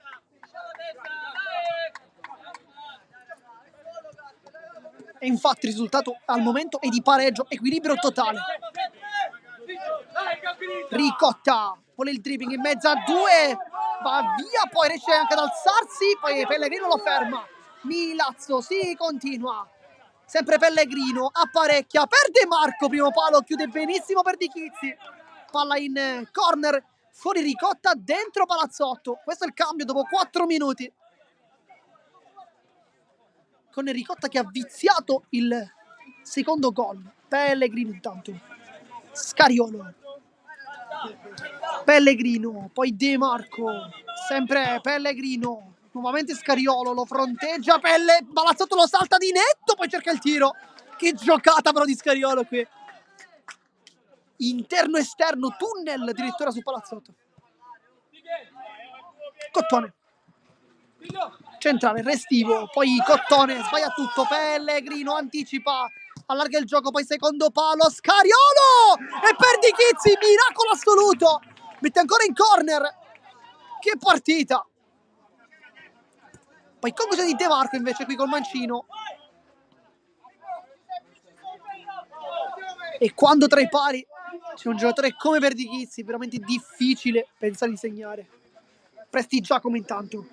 E infatti il risultato al momento è di pareggio, equilibrio totale. Ricotta, vuole il dribbling in mezzo a due, va via, poi riesce anche ad alzarsi, poi Pellegrino lo ferma. Milazzo, si continua. Sempre Pellegrino, apparecchia, perde Marco, primo palo, chiude benissimo per Di Chizzi. Palla in corner, fuori Ricotta, dentro Palazzotto. Questo è il cambio dopo 4 minuti. Con Ricotta che ha viziato il secondo gol. Pellegrino intanto. Scariolo. Pellegrino, poi De Marco. Sempre Pellegrino. Nuovamente Scariolo, lo fronteggia. Palazzotto lo salta di netto, poi cerca il tiro. Che giocata però di Scariolo qui. Interno-esterno, tunnel addirittura su Palazzotto. Cottone. Centrale, Restivo, poi Cottone, sbaglia tutto, Pellegrino anticipa, allarga il gioco, poi secondo palo, Scariolo! E per Di Chizzi, miracolo assoluto! Mette ancora in corner. Che partita! Poi conclusione di De Marco invece qui col mancino. E quando tra i pali c'è un giocatore come per Di Chizzi, veramente difficile pensare di segnare. Presti Giacomo intanto.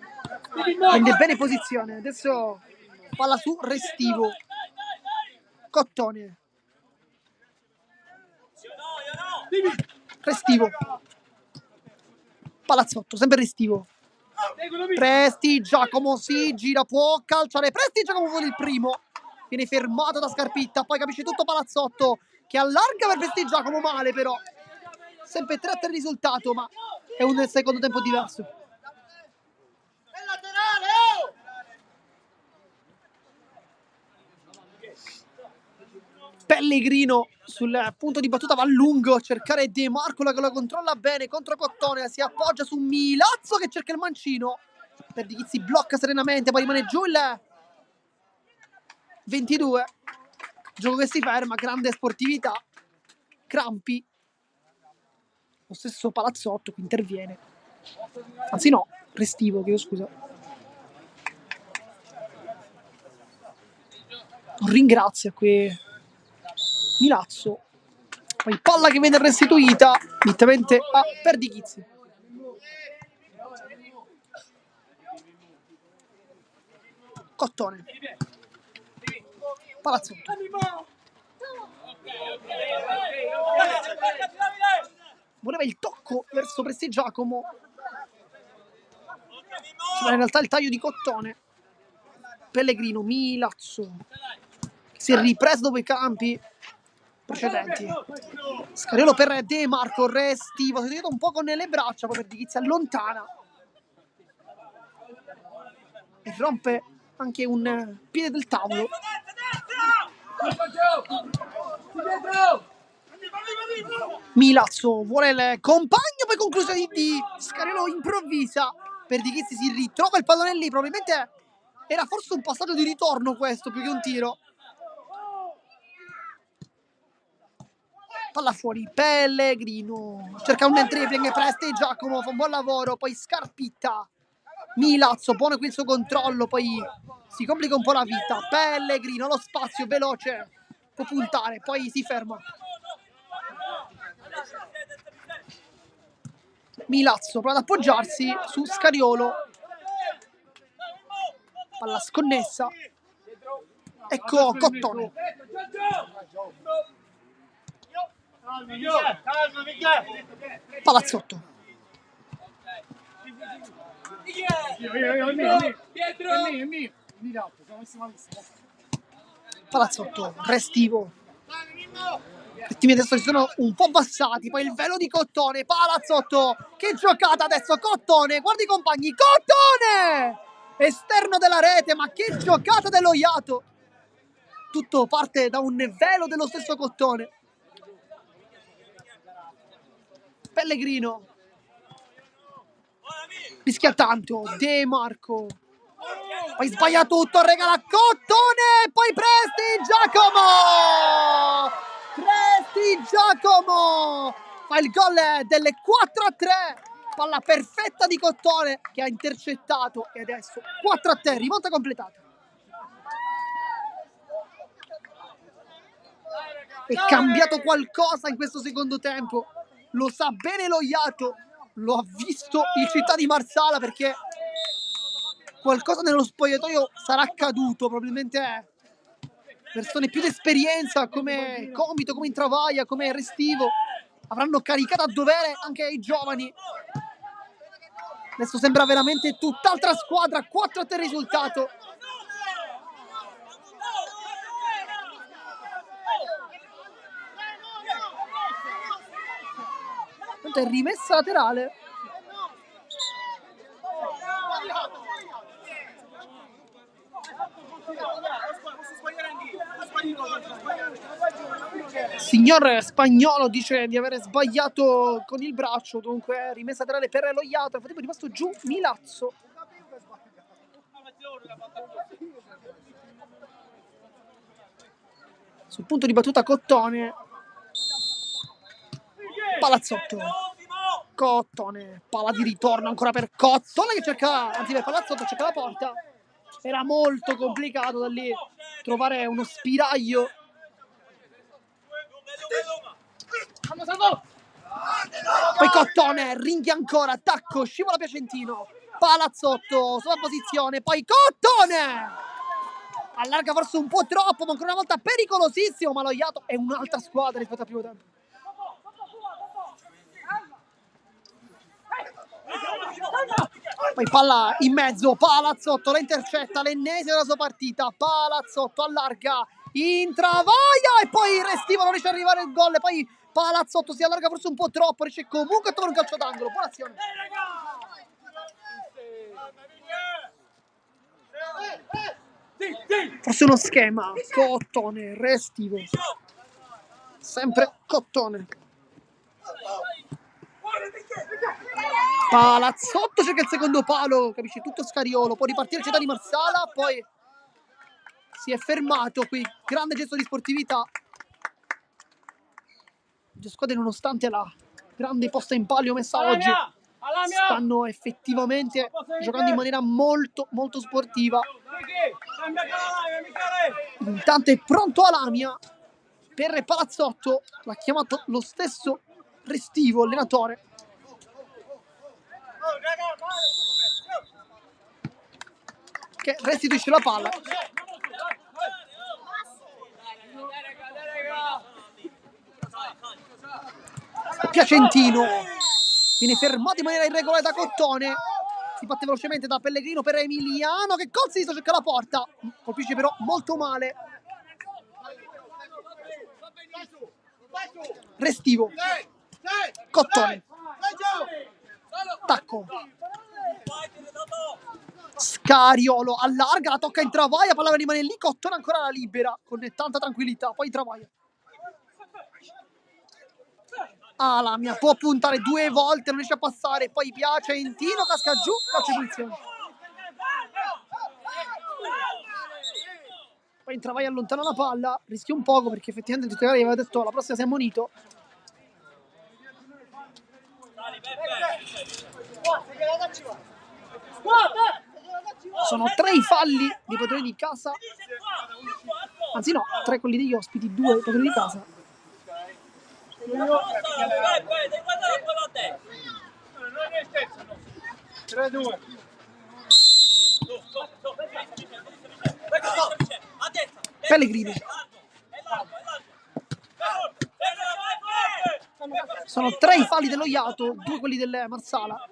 Prende bene posizione. Adesso palla su Restivo. Cottone. Restivo. Palazzotto, sempre Restivo. Presti Giacomo, si gira, può calciare. Presti Giacomo con il primo. Viene fermato da Scarpitta, poi capisce tutto Palazzotto che allarga per Presti Giacomo, male però. Sempre 3 il risultato, ma è un secondo tempo diverso. Pellegrino sul punto di battuta va a lungo a cercare De Marco che lo controlla bene contro Cottone, si appoggia su Milazzo che cerca il mancino. Per Di Chizzi blocca serenamente, poi rimane giù il 22. Gioco che si ferma, grande sportività. Crampi. Lo stesso Palazzotto che interviene. Anzi no, Restivo, chiedo scusa. Ringrazia qui Milazzo. Poi palla che viene restituita direttamente a per Di Chizzi. Cottone. Palazzotto. Voleva il tocco verso Presti Giacomo. Ma in realtà il taglio di Cottone. Pellegrino, Milazzo. Si è ripreso dopo i campi precedenti. Scariolo per De Marco, Restivo. Si è tirato un po' con le braccia, poi per Di Chizzi allontana. E rompe anche un piede del tavolo. Milazzo vuole il compagno, poi conclusione di Scariolo improvvisa. Per Di Chizzi si ritrova il pallone lì, probabilmente era forse un passaggio di ritorno questo più che un tiro. Palla fuori, Pellegrino cerca un dribbling, Presti Giacomo fa un buon lavoro, poi Scarpitta. Milazzo pone qui il suo controllo, poi si complica un po' la vita. Pellegrino, lo spazio veloce, può puntare, poi si ferma. Milazzo prova ad appoggiarsi su Scariolo. Palla sconnessa. Ecco Cottone. Palazzotto. Palazzotto, Restivo. I timi adesso si sono un po' abbassati, poi il velo di Cottone, Palazzotto, che giocata adesso, Cottone, guardi i compagni, Cottone! Esterno della rete, ma che giocata dello Iato! Tutto parte da un velo dello stesso Cottone. Pellegrino. Rischia tanto, De Marco. Poi sbaglia tutto, regala Cottone, poi Presti Giacomo fa il gol delle 4-3, palla perfetta di Cottone che ha intercettato e adesso 4-3, rimonta completata. È cambiato qualcosa in questo secondo tempo, lo sa bene lo Iato, lo ha visto il Città di Marsala, perché qualcosa nello spogliatoio sarà accaduto, probabilmente persone più d'esperienza come Comito, come Intravaglia, come Restivo avranno caricato a dovere anche i giovani. Adesso sembra veramente tutt'altra squadra, 4-3 risultato. È rimessa laterale. Signor Spagnolo dice di aver sbagliato con il braccio, dunque rimessa laterale per lo Iato. Nel frattempo è rimasto giù Milazzo. Sul punto di battuta Cottone. Palazzotto. Cottone, palla di ritorno ancora per Cottone che cerca, anzi per Palazzotto cerca la porta. Era molto complicato da lì trovare uno spiraglio. Poi Cottone, ringhia ancora, attacco, scivola Piacentino. Palazzotto, sulla posizione, poi Cottone! Allarga forse un po' troppo, ma ancora una volta pericolosissimo, ma lo Iato è un'altra squadra rispetto al primo tempo. Poi palla in mezzo, Palazzotto la intercetta, l'ennesima della sua partita. Palazzotto allarga, Intravaglia e poi Restivo non riesce ad arrivare il gol. E poi Palazzotto si allarga forse un po' troppo, riesce comunque a trovare un calcio d'angolo. Buona azione. Forse uno schema. Cottone, Restivo. Sempre Cottone. Palazzotto cerca il secondo palo, capisci, tutto Scariolo, può ripartire Città di Marsala, poi si è fermato qui, grande gesto di sportività. Le squadre, nonostante la grande posta in palio messa oggi, stanno effettivamente giocando in maniera molto molto sportiva. Intanto è pronto Alamia per Palazzotto, l'ha chiamato lo stesso Restivo, allenatore. Che restituisce la palla. Piacentino viene fermato in maniera irregolare da Cottone, si batte velocemente da Pellegrino per Emiliano che col sinistro cerca la porta, colpisce però molto male. Restivo, Cottone, tacco, Scariolo allarga, la tocca in Travaglia, palla rimane lì, Cottone ancora la libera con tanta tranquillità, poi Travaglia. Alamia può puntare due volte, non riesce a passare, poi Piacentino casca giù, calcio di punizione. Poi in Travaglia allontana la palla, rischia un poco perché effettivamente il titolare aveva detto la prossima sei ammonito. Sono 3 i falli dei padroni di casa, anzi no, 3 quelli degli ospiti, 2 i padroni di casa. Pellegrini. Sono 3 i falli dello Iato, 2 quelli del Marsala.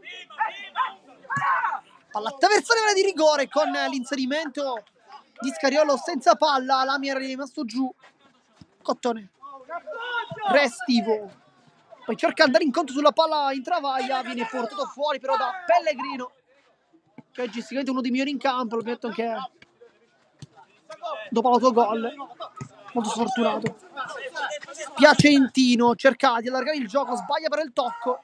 Palla attraversare di rigore con l'inserimento di Scariolo senza palla, Lamia era rimasto giù. Cottone, Restivo, poi cerca di andare incontro sulla palla in Travaglia, viene portato fuori però da Pellegrino che oggi è sicuramente uno dei migliori in campo, l'ho detto anche dopo l'autogol, molto sfortunato. Piacentino cerca di allargare il gioco, sbaglia per il tocco.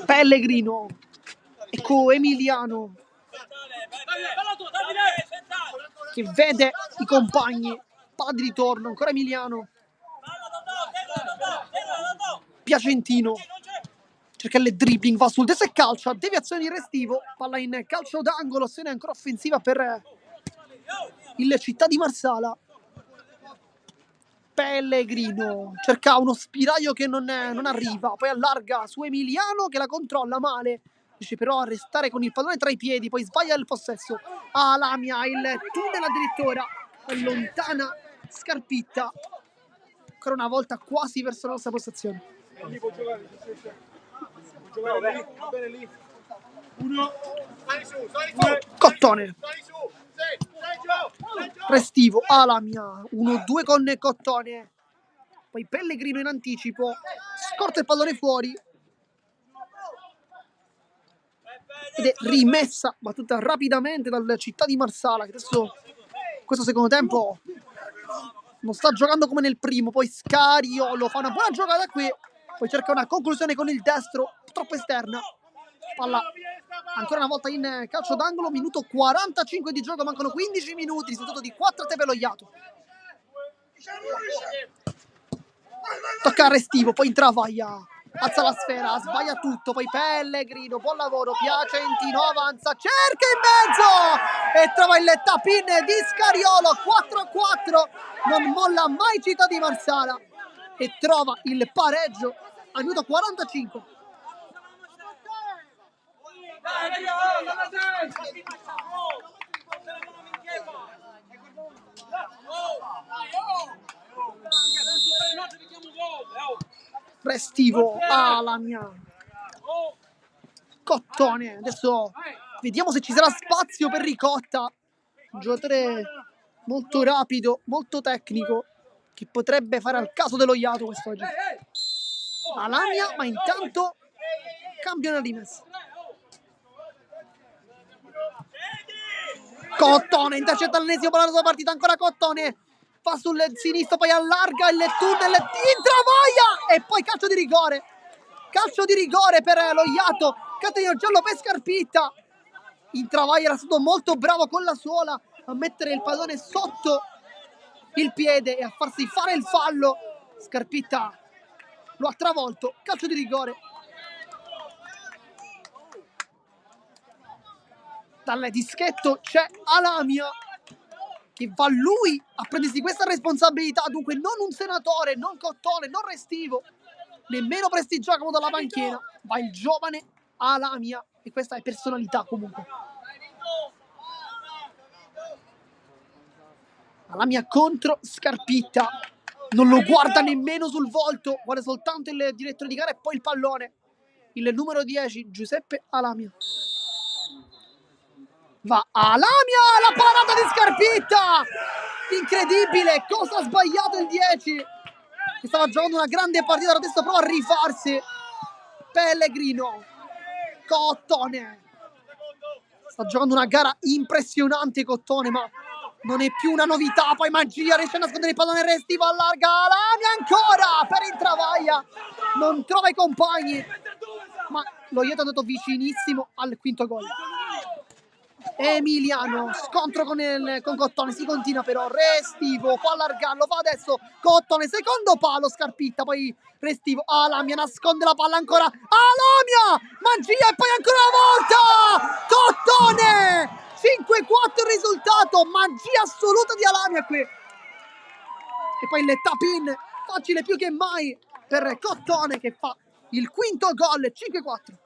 Pellegrino. Ecco Emiliano che vede i compagni. Palla di ritorno, ancora Emiliano. Piacentino cerca il dribbling, va sul destro e calcia, deviazione di Restivo, palla in calcio d'angolo, azione ancora offensiva per il Città di Marsala. Pellegrino cerca uno spiraglio che non arriva, poi allarga su Emiliano che la controlla male, riesce però a restare con il pallone tra i piedi, poi sbaglia il possesso. Lamia, il tunnel addirittura, allontana Scarpitta, ancora una volta quasi verso la nostra postazione. Cottone, Restivo, Lamia, 1-2 con Cottone, poi Pellegrino in anticipo, scorta il pallone fuori ed è rimessa, battuta rapidamente dal Città di Marsala, che adesso questo secondo tempo non sta giocando come nel primo. Poi Scariolo fa una buona giocata qui, poi cerca una conclusione con il destro troppo esterna, palla ancora una volta in calcio d'angolo, minuto 45 di gioco, mancano 15 minuti, risultato di 4-3 per lo Iato. Tocca a Restivo, poi in travaglia, alza la sfera, sbaglia tutto, poi Pellegrino, buon lavoro, Piacentino avanza, cerca in mezzo e trova il tap-in di Scariolo. 4-4, non molla mai Città di Marsala e trova il pareggio al minuto 45. Restivo, Lamia, Cottone, adesso vediamo se ci sarà spazio per Ricotta, un giocatore molto rapido, molto tecnico, che potrebbe fare al caso dello Iato quest'oggi. Lamia, ma intanto cambia una rimessa. Cottone intercetta l'ennesimo pallone della partita, ancora Cottone, fa sul sinistro, poi allarga il tunnel, intravaglia e poi calcio di rigore per lo Iato, cartellino giallo per Scarpitta. Intravaglia, era stato molto bravo con la suola a mettere il pallone sotto il piede e a farsi fare il fallo. Scarpitta lo ha travolto, calcio di rigore. Dal dischetto c'è Lamia che va lui a prendersi questa responsabilità, dunque non un senatore, non Cottone, non Restivo, nemmeno Prestigiacomo dalla panchina, va il giovane Lamia e questa è personalità comunque. Lamia contro Scarpitta, non lo guarda nemmeno sul volto, guarda soltanto il direttore di gara e poi il pallone, il numero 10 Giuseppe Lamia. Va Lamia, la parata di Scarpitta, incredibile, cosa ha sbagliato il 10 che stava giocando una grande partita, adesso prova a rifarsi. Pellegrino, Cottone, sta giocando una gara impressionante Cottone, ma non è più una novità, poi Magia riesce a nascondere il pallone, Restivo allarga, Lamia ancora per intravaglia, non trova i compagni, ma lo Iato è andato vicinissimo al quinto gol. Emiliano, scontro con Cottone, si continua però, Restivo può allargarlo, va adesso Cottone, secondo palo, Scarpitta, poi Restivo, Lamia nasconde la palla ancora, Lamia, Magia e poi ancora una volta Cottone, 5-4 il risultato, magia assoluta di Lamia qui, e poi il tap-in facile più che mai per Cottone che fa il quinto gol, 5-4.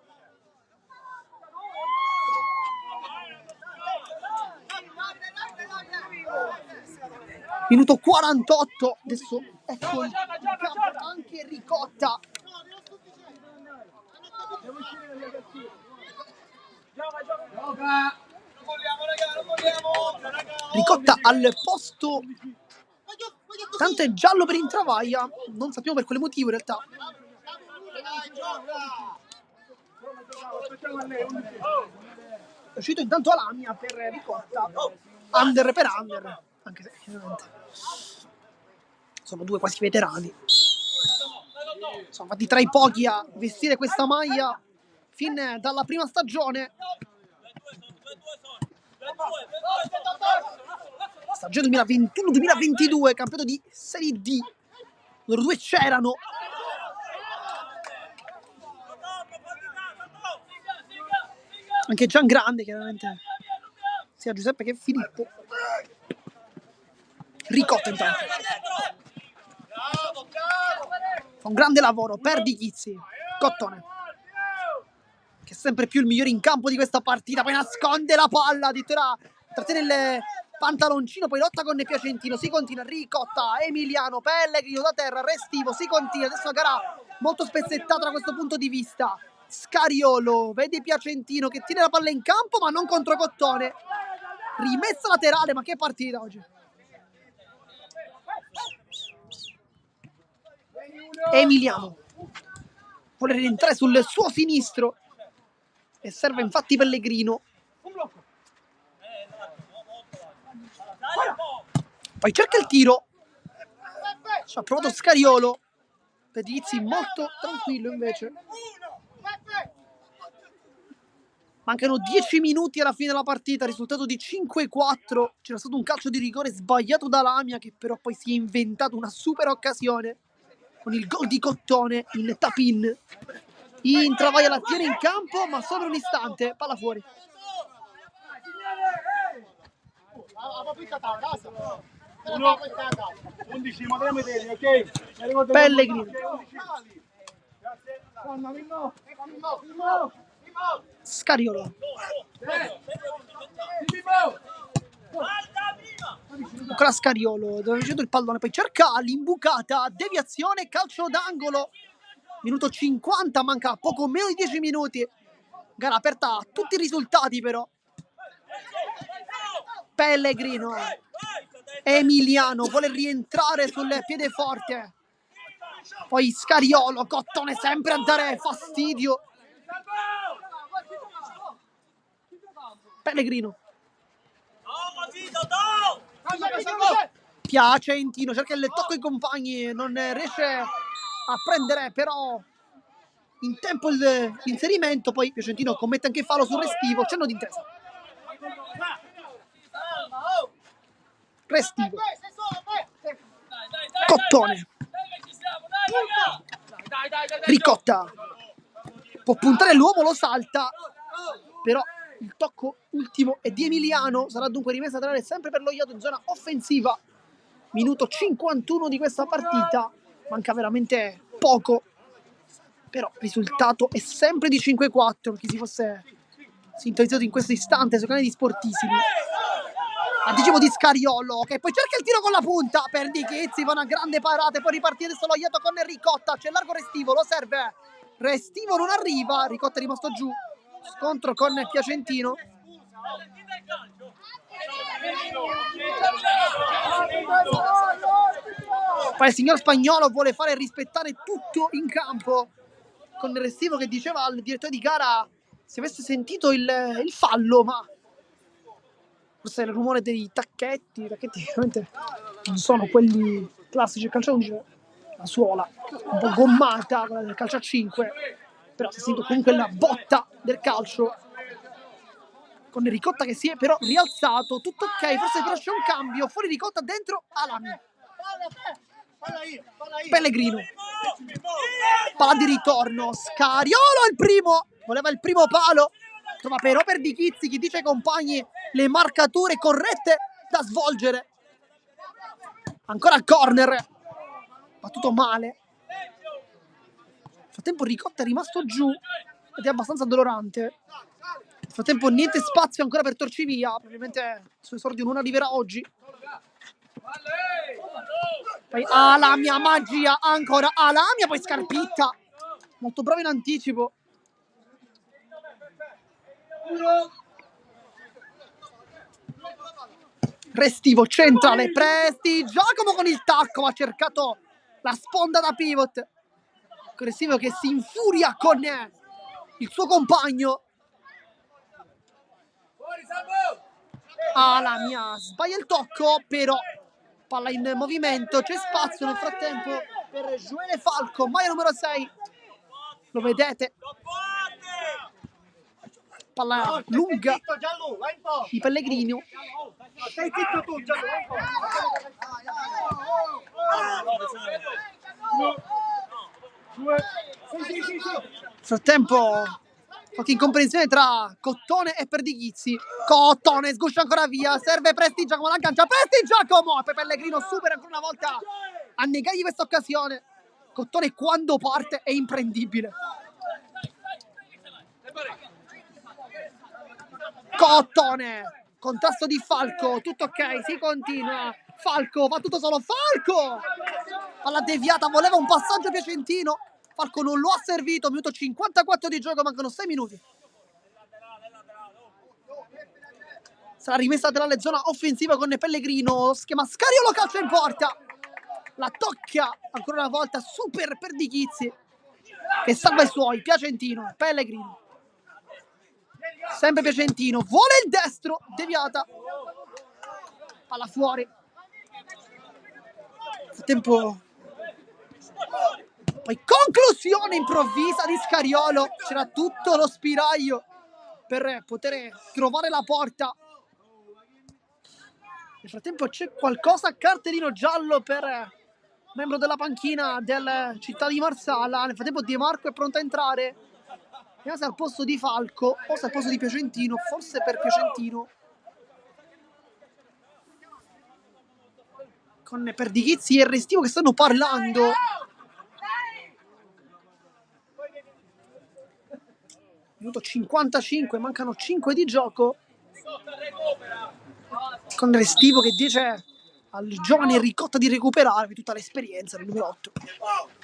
Minuto 48, adesso ecco in campo anche Ricotta. Ricotta al posto, tanto è giallo per intravaglia, non sappiamo per quale motivo in realtà. È uscito intanto Lamia per Ricotta, under per under, anche se chiaramente sono due quasi veterani, sono infatti tra i pochi a vestire questa maglia fin dalla prima stagione. Stagione 2021-2022, campionato di Serie D. Loro due c'erano. Anche Gian Grande, chiaramente, sia Giuseppe che Filippo. Ricotta intanto. Fa un grande lavoro per Di Chizzi. Cottone, che è sempre più il migliore in campo di questa partita. Poi nasconde la palla, addirittura trattiene il pantaloncino, poi lotta con Piacentino. Si continua, Ricotta, Emiliano, Pellegrino da terra, Restivo, si continua. Adesso una gara molto spezzettata da questo punto di vista. Scariolo, vede Piacentino che tiene la palla in campo ma non contro Cottone. Rimessa laterale, ma che partita oggi. Emiliano vuole rientrare sul suo sinistro e serve infatti Pellegrino. Poi cerca il tiro, ci ha provato Scariolo. Pedizzi molto tranquillo invece. Mancano 10 minuti alla fine della partita, risultato di 5-4. C'era stato un calcio di rigore sbagliato da Lamia, che però poi si è inventato una super occasione con il gol di Cottone in tap-in. Travaia la tiene in campo, ma solo un istante, palla fuori. Pellegrino, Scariolo, ancora Scariolo, dove ha ricevuto il pallone, poi cerca l'imbucata, deviazione, calcio d'angolo. Minuto 50, manca poco meno di 10 minuti. Gara aperta a tutti i risultati però. Pellegrino, Emiliano vuole rientrare sul piede forte. Poi Scariolo, Cottone sempre a dare fastidio. Pellegrino, Piacentino cerca il tocco ai compagni, non riesce a prendere però in tempo l'inserimento. Poi Piacentino commette anche fallo sul Restivo, cenno d'intesa. Restivo, Cottone, Ricotta, può puntare l'uomo, lo salta, però il tocco ultimo è di Emiliano. Sarà dunque rimessa laterale sempre per lo Ioto in zona offensiva. Minuto 51 di questa partita, manca veramente poco, però il risultato è sempre di 5-4. Chi si fosse sintonizzato in questo istante sui canali di Sportissimi. Anticipo di Scariolo, che poi cerca il tiro con la punta per Di Chizzi, fa una grande parata e poi ripartire adesso lo Ioto con Ricotta. C'è largo Restivo, lo serve, Restivo non arriva, Ricotta è rimasto giù. Scontro con Piacentino. Poi il signor Spagnolo vuole fare rispettare tutto in campo, con il Restivo che diceva al direttore di gara se avesse sentito il fallo, ma forse il rumore dei tacchetti veramente non sono quelli classici del calcio, dice la suola un po' gommata, quella del calcio a 5, però si sente comunque la botta del calcio, con Ricotta che si è però rialzato. Tutto ok, forse però c'è un cambio, fuori Ricotta, dentro Alami. Pellegrino, palla di ritorno, Scariolo il primo, voleva il primo palo, trova però per Di Chizzi, chi dice ai compagni le marcature corrette da svolgere. Ancora il corner, battuto male. Nel frattempo Ricotta è rimasto giù ed è abbastanza dolorante. Nel frattempo niente spazio ancora per Torcivia, probabilmente il suo esordio non arriverà oggi. Poi Alamia, magia, ancora Alamia, poi Scarpitta, molto bravo in anticipo. Restivo centrale, Presti, Giacomo con il tacco, ha cercato la sponda da pivot. Restivo che si infuria con il suo compagno. Alamia sbaglia il tocco, però palla in movimento, c'è spazio nel frattempo per Gioele Falco, maglia numero 6. Lo vedete? palla lunga di Pellegrino. Stai zitto tu, Gianlu, vai Nel frattempo qualche incomprensione tra Cottone e Perdighizzi. Cottone sguscia ancora via, serve Presti Giacomo, l'aggancia Presti Giacomo e poi Pellegrino supera ancora una volta a negargli questa occasione. Cottone quando parte è imprendibile. Cottone, contrasto di Falco, tutto ok, si continua. Falco, fa tutto solo Falco! Palla deviata, voleva un passaggio piacentino. Falco non lo ha servito, minuto 54 di gioco, mancano 6 minuti. Sarà rimessa laterale zona offensiva con Pellegrino, schema Scariolo, calcio in porta. La tocca ancora una volta, super Perdighizzi, che salva i suoi, Piacentino, Pellegrino. Sempre Piacentino, vuole il destro, deviata. Palla fuori. Nel tempo... Poi conclusione improvvisa di Scariolo, c'era tutto lo spiraglio per poter trovare la porta. Nel frattempo c'è qualcosa, cartellino giallo per membro della panchina del Città di Marsala. Nel frattempo Di Marco è pronto a entrare, vediamo se è al posto di Falco o se è al posto di Piacentino, forse per Piacentino. Con Perdighizzi e Restivo che stanno parlando. Minuto 55, mancano 5 di gioco. Con Restivo che dice al giovane Ricotta di recuperare per tutta l'esperienza del numero 8,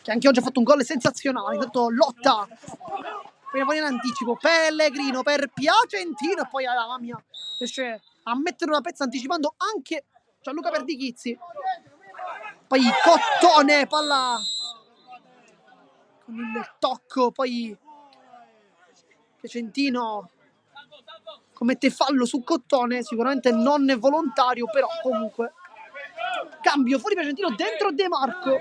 che anche oggi ha fatto un gol sensazionale. Intanto lotta poi in anticipo Pellegrino per Piacentino e poi Alamia riesce a mettere una pezza anticipando anche Gianluca Perdighizzi. Poi Cottone, palla con il tocco, poi Piacentino commette fallo su Cottone, sicuramente non è volontario, però comunque cambio fuori Piacentino, dentro De Marco.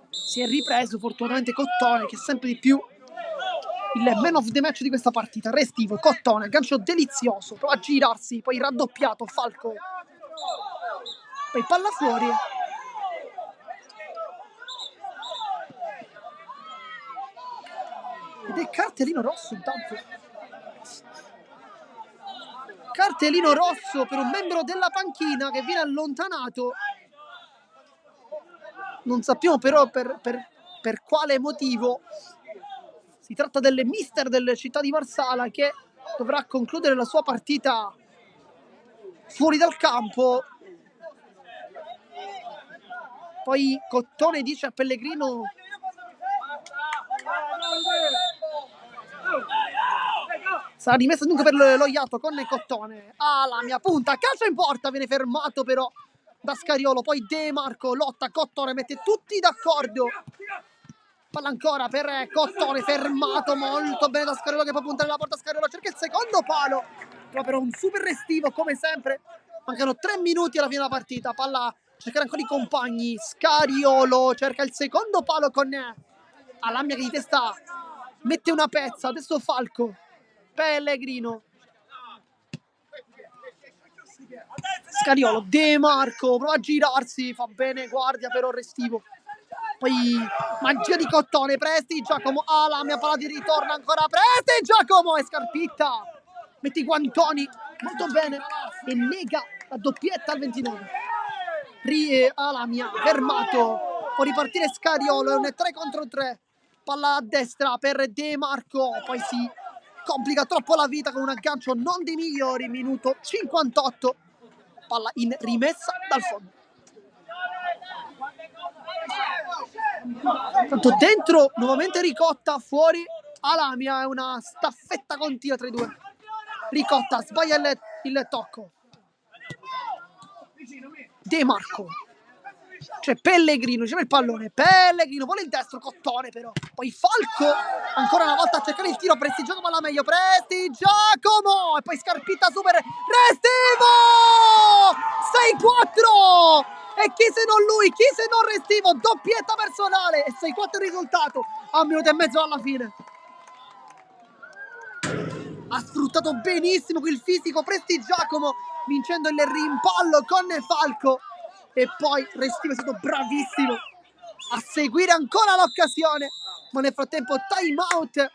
Si è ripreso fortunatamente Cottone, che è sempre di più il man of the match di questa partita. Restivo, Cottone, aggancio delizioso, prova a girarsi, poi raddoppiato Falco, poi palla fuori. Ed è cartellino rosso intanto. Cartellino rosso per un membro della panchina che viene allontanato. Non sappiamo però per quale motivo. Si tratta del mister del Città di Marsala che dovrà concludere la sua partita fuori dal campo. Poi Cottone dice a Pellegrino: sarà rimessa dunque per lo iato con Cottone. La mia punta, calcio in porta, viene fermato però da Scariolo. Poi De Marco lotta, Cottone mette tutti d'accordo. Palla ancora per Cottone, fermato molto bene da Scariolo che può puntare la porta. Scariolo cerca il secondo palo, proprio un super Restivo come sempre. Mancano 3 minuti alla fine della partita. Palla cercare ancora i compagni. Scariolo cerca il secondo palo con Alamia che di testa mette una pezza. Adesso Falco, Pellegrino, Scariolo, De Marco prova a girarsi, fa bene guardia però Restivo. Poi magia di Cottone, Presti Giacomo, Alamia, palla di ritorno ancora, Presti Giacomo e Scarpitta mette i guantoni molto bene e nega la doppietta al 29. Alamia fermato, può ripartire Scariolo, è un 3 contro 3. Palla a destra per De Marco, poi si complica troppo la vita con un aggancio non dei migliori. Minuto 58, palla in rimessa dal fondo. Tanto dentro nuovamente Ricotta, fuori Alamia, è una staffetta continua tra i due. Ricotta sbaglia il tocco. De Marco, c'è Pellegrino, riceve il pallone, Pellegrino vuole il destro, Cottone però, poi Falco ancora una volta a cercare il tiro, Presti Giacomo alla meglio, Presti Giacomo e poi Scarpitta super, Restivo 6-4 e chi se non lui, chi se non Restivo, doppietta personale e 6-4 il risultato a 1 minuto e mezzo alla fine. ha sfruttato benissimo il fisico Presti Giacomo, vincendo il rimpallo con Falco, e poi Restivo è stato bravissimo a seguire ancora l'occasione, ma nel frattempo time out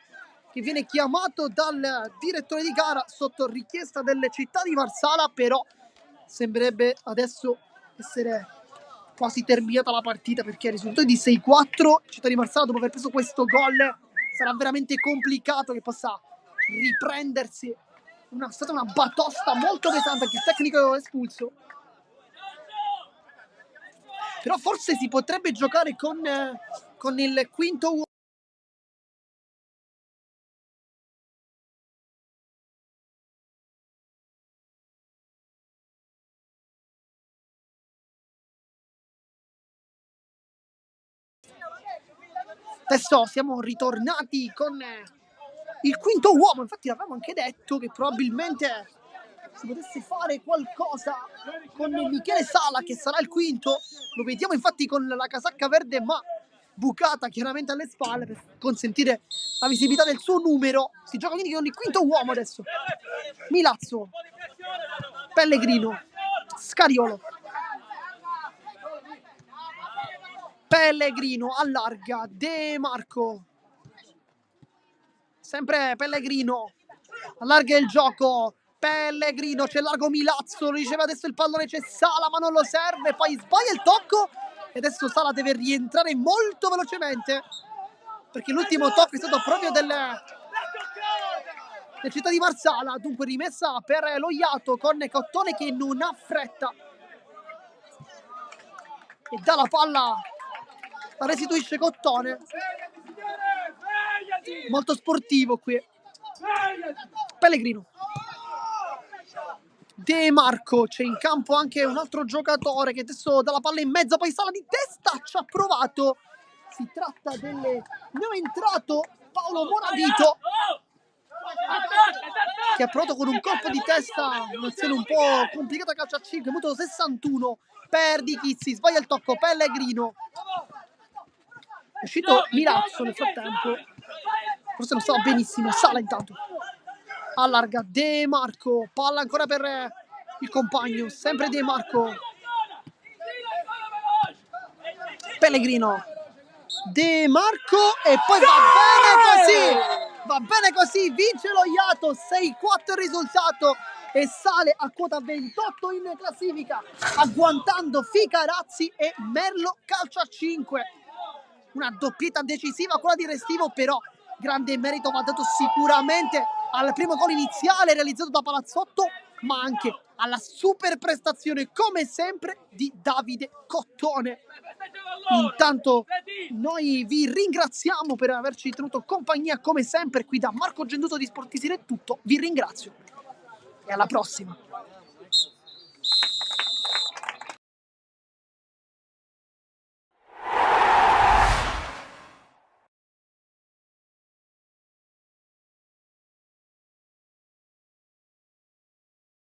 che viene chiamato dal direttore di gara sotto richiesta delle Città di Marsala, però sembrerebbe adesso essere quasi terminata la partita, perché il risultato è di 6-4. Città di Marsala, dopo aver preso questo gol, sarà veramente complicato che possa riprendersi. È stata una batosta molto pesante, anche il tecnico è espulso. Però forse si potrebbe giocare con il quinto uomo. Adesso siamo ritornati con il quinto uomo, infatti avevamo anche detto che probabilmente si potesse fare qualcosa con Michele Sala, che sarà il quinto. Lo vediamo infatti con la casacca verde ma bucata chiaramente alle spalle per consentire la visibilità del suo numero. Si gioca quindi con il quinto uomo adesso. Milazzo, Pellegrino, Scariolo, Pellegrino allarga, De Marco, sempre Pellegrino, allarga il gioco, Pellegrino, c'è largo Milazzo, lo riceve adesso il pallone, c'è Sala ma non lo serve, poi sbaglia il tocco e adesso Sala deve rientrare molto velocemente, perché l'ultimo tocco è stato proprio del Città di Marsala. Dunque rimessa per lo Iato con Cottone che non ha fretta e dà la palla, la restituisce Cottone, molto sportivo qui. Pellegrino, De Marco, c'è in campo anche un altro giocatore che adesso dà la palla in mezzo, poi Sala di testa, ci ha provato, si tratta delle neoentrato Paolo Moravito, che ha provato con un colpo di testa, un'azione un po' complicata, calcio a 5, minuto 61 per Di Chizzi, sbaglia il tocco, Pellegrino, è uscito Milazzo nel frattempo, forse non stava benissimo, Sala intanto allarga, De Marco, palla ancora per il compagno, sempre De Marco, Pellegrino, De Marco e poi va bene così, vince lo Iato, 6-4 il risultato e sale a quota 28 in classifica, agguantando Ficarazzi e Merlo calcio a 5. Una doppietta decisiva quella di Restivo, però grande merito va dato sicuramente al primo gol iniziale realizzato da Palazzotto, ma anche alla super prestazione come sempre di Davide Cottone. Intanto noi vi ringraziamo per averci tenuto compagnia come sempre. Qui da Marco Genduso di Sportisire è tutto, vi ringrazio e alla prossima.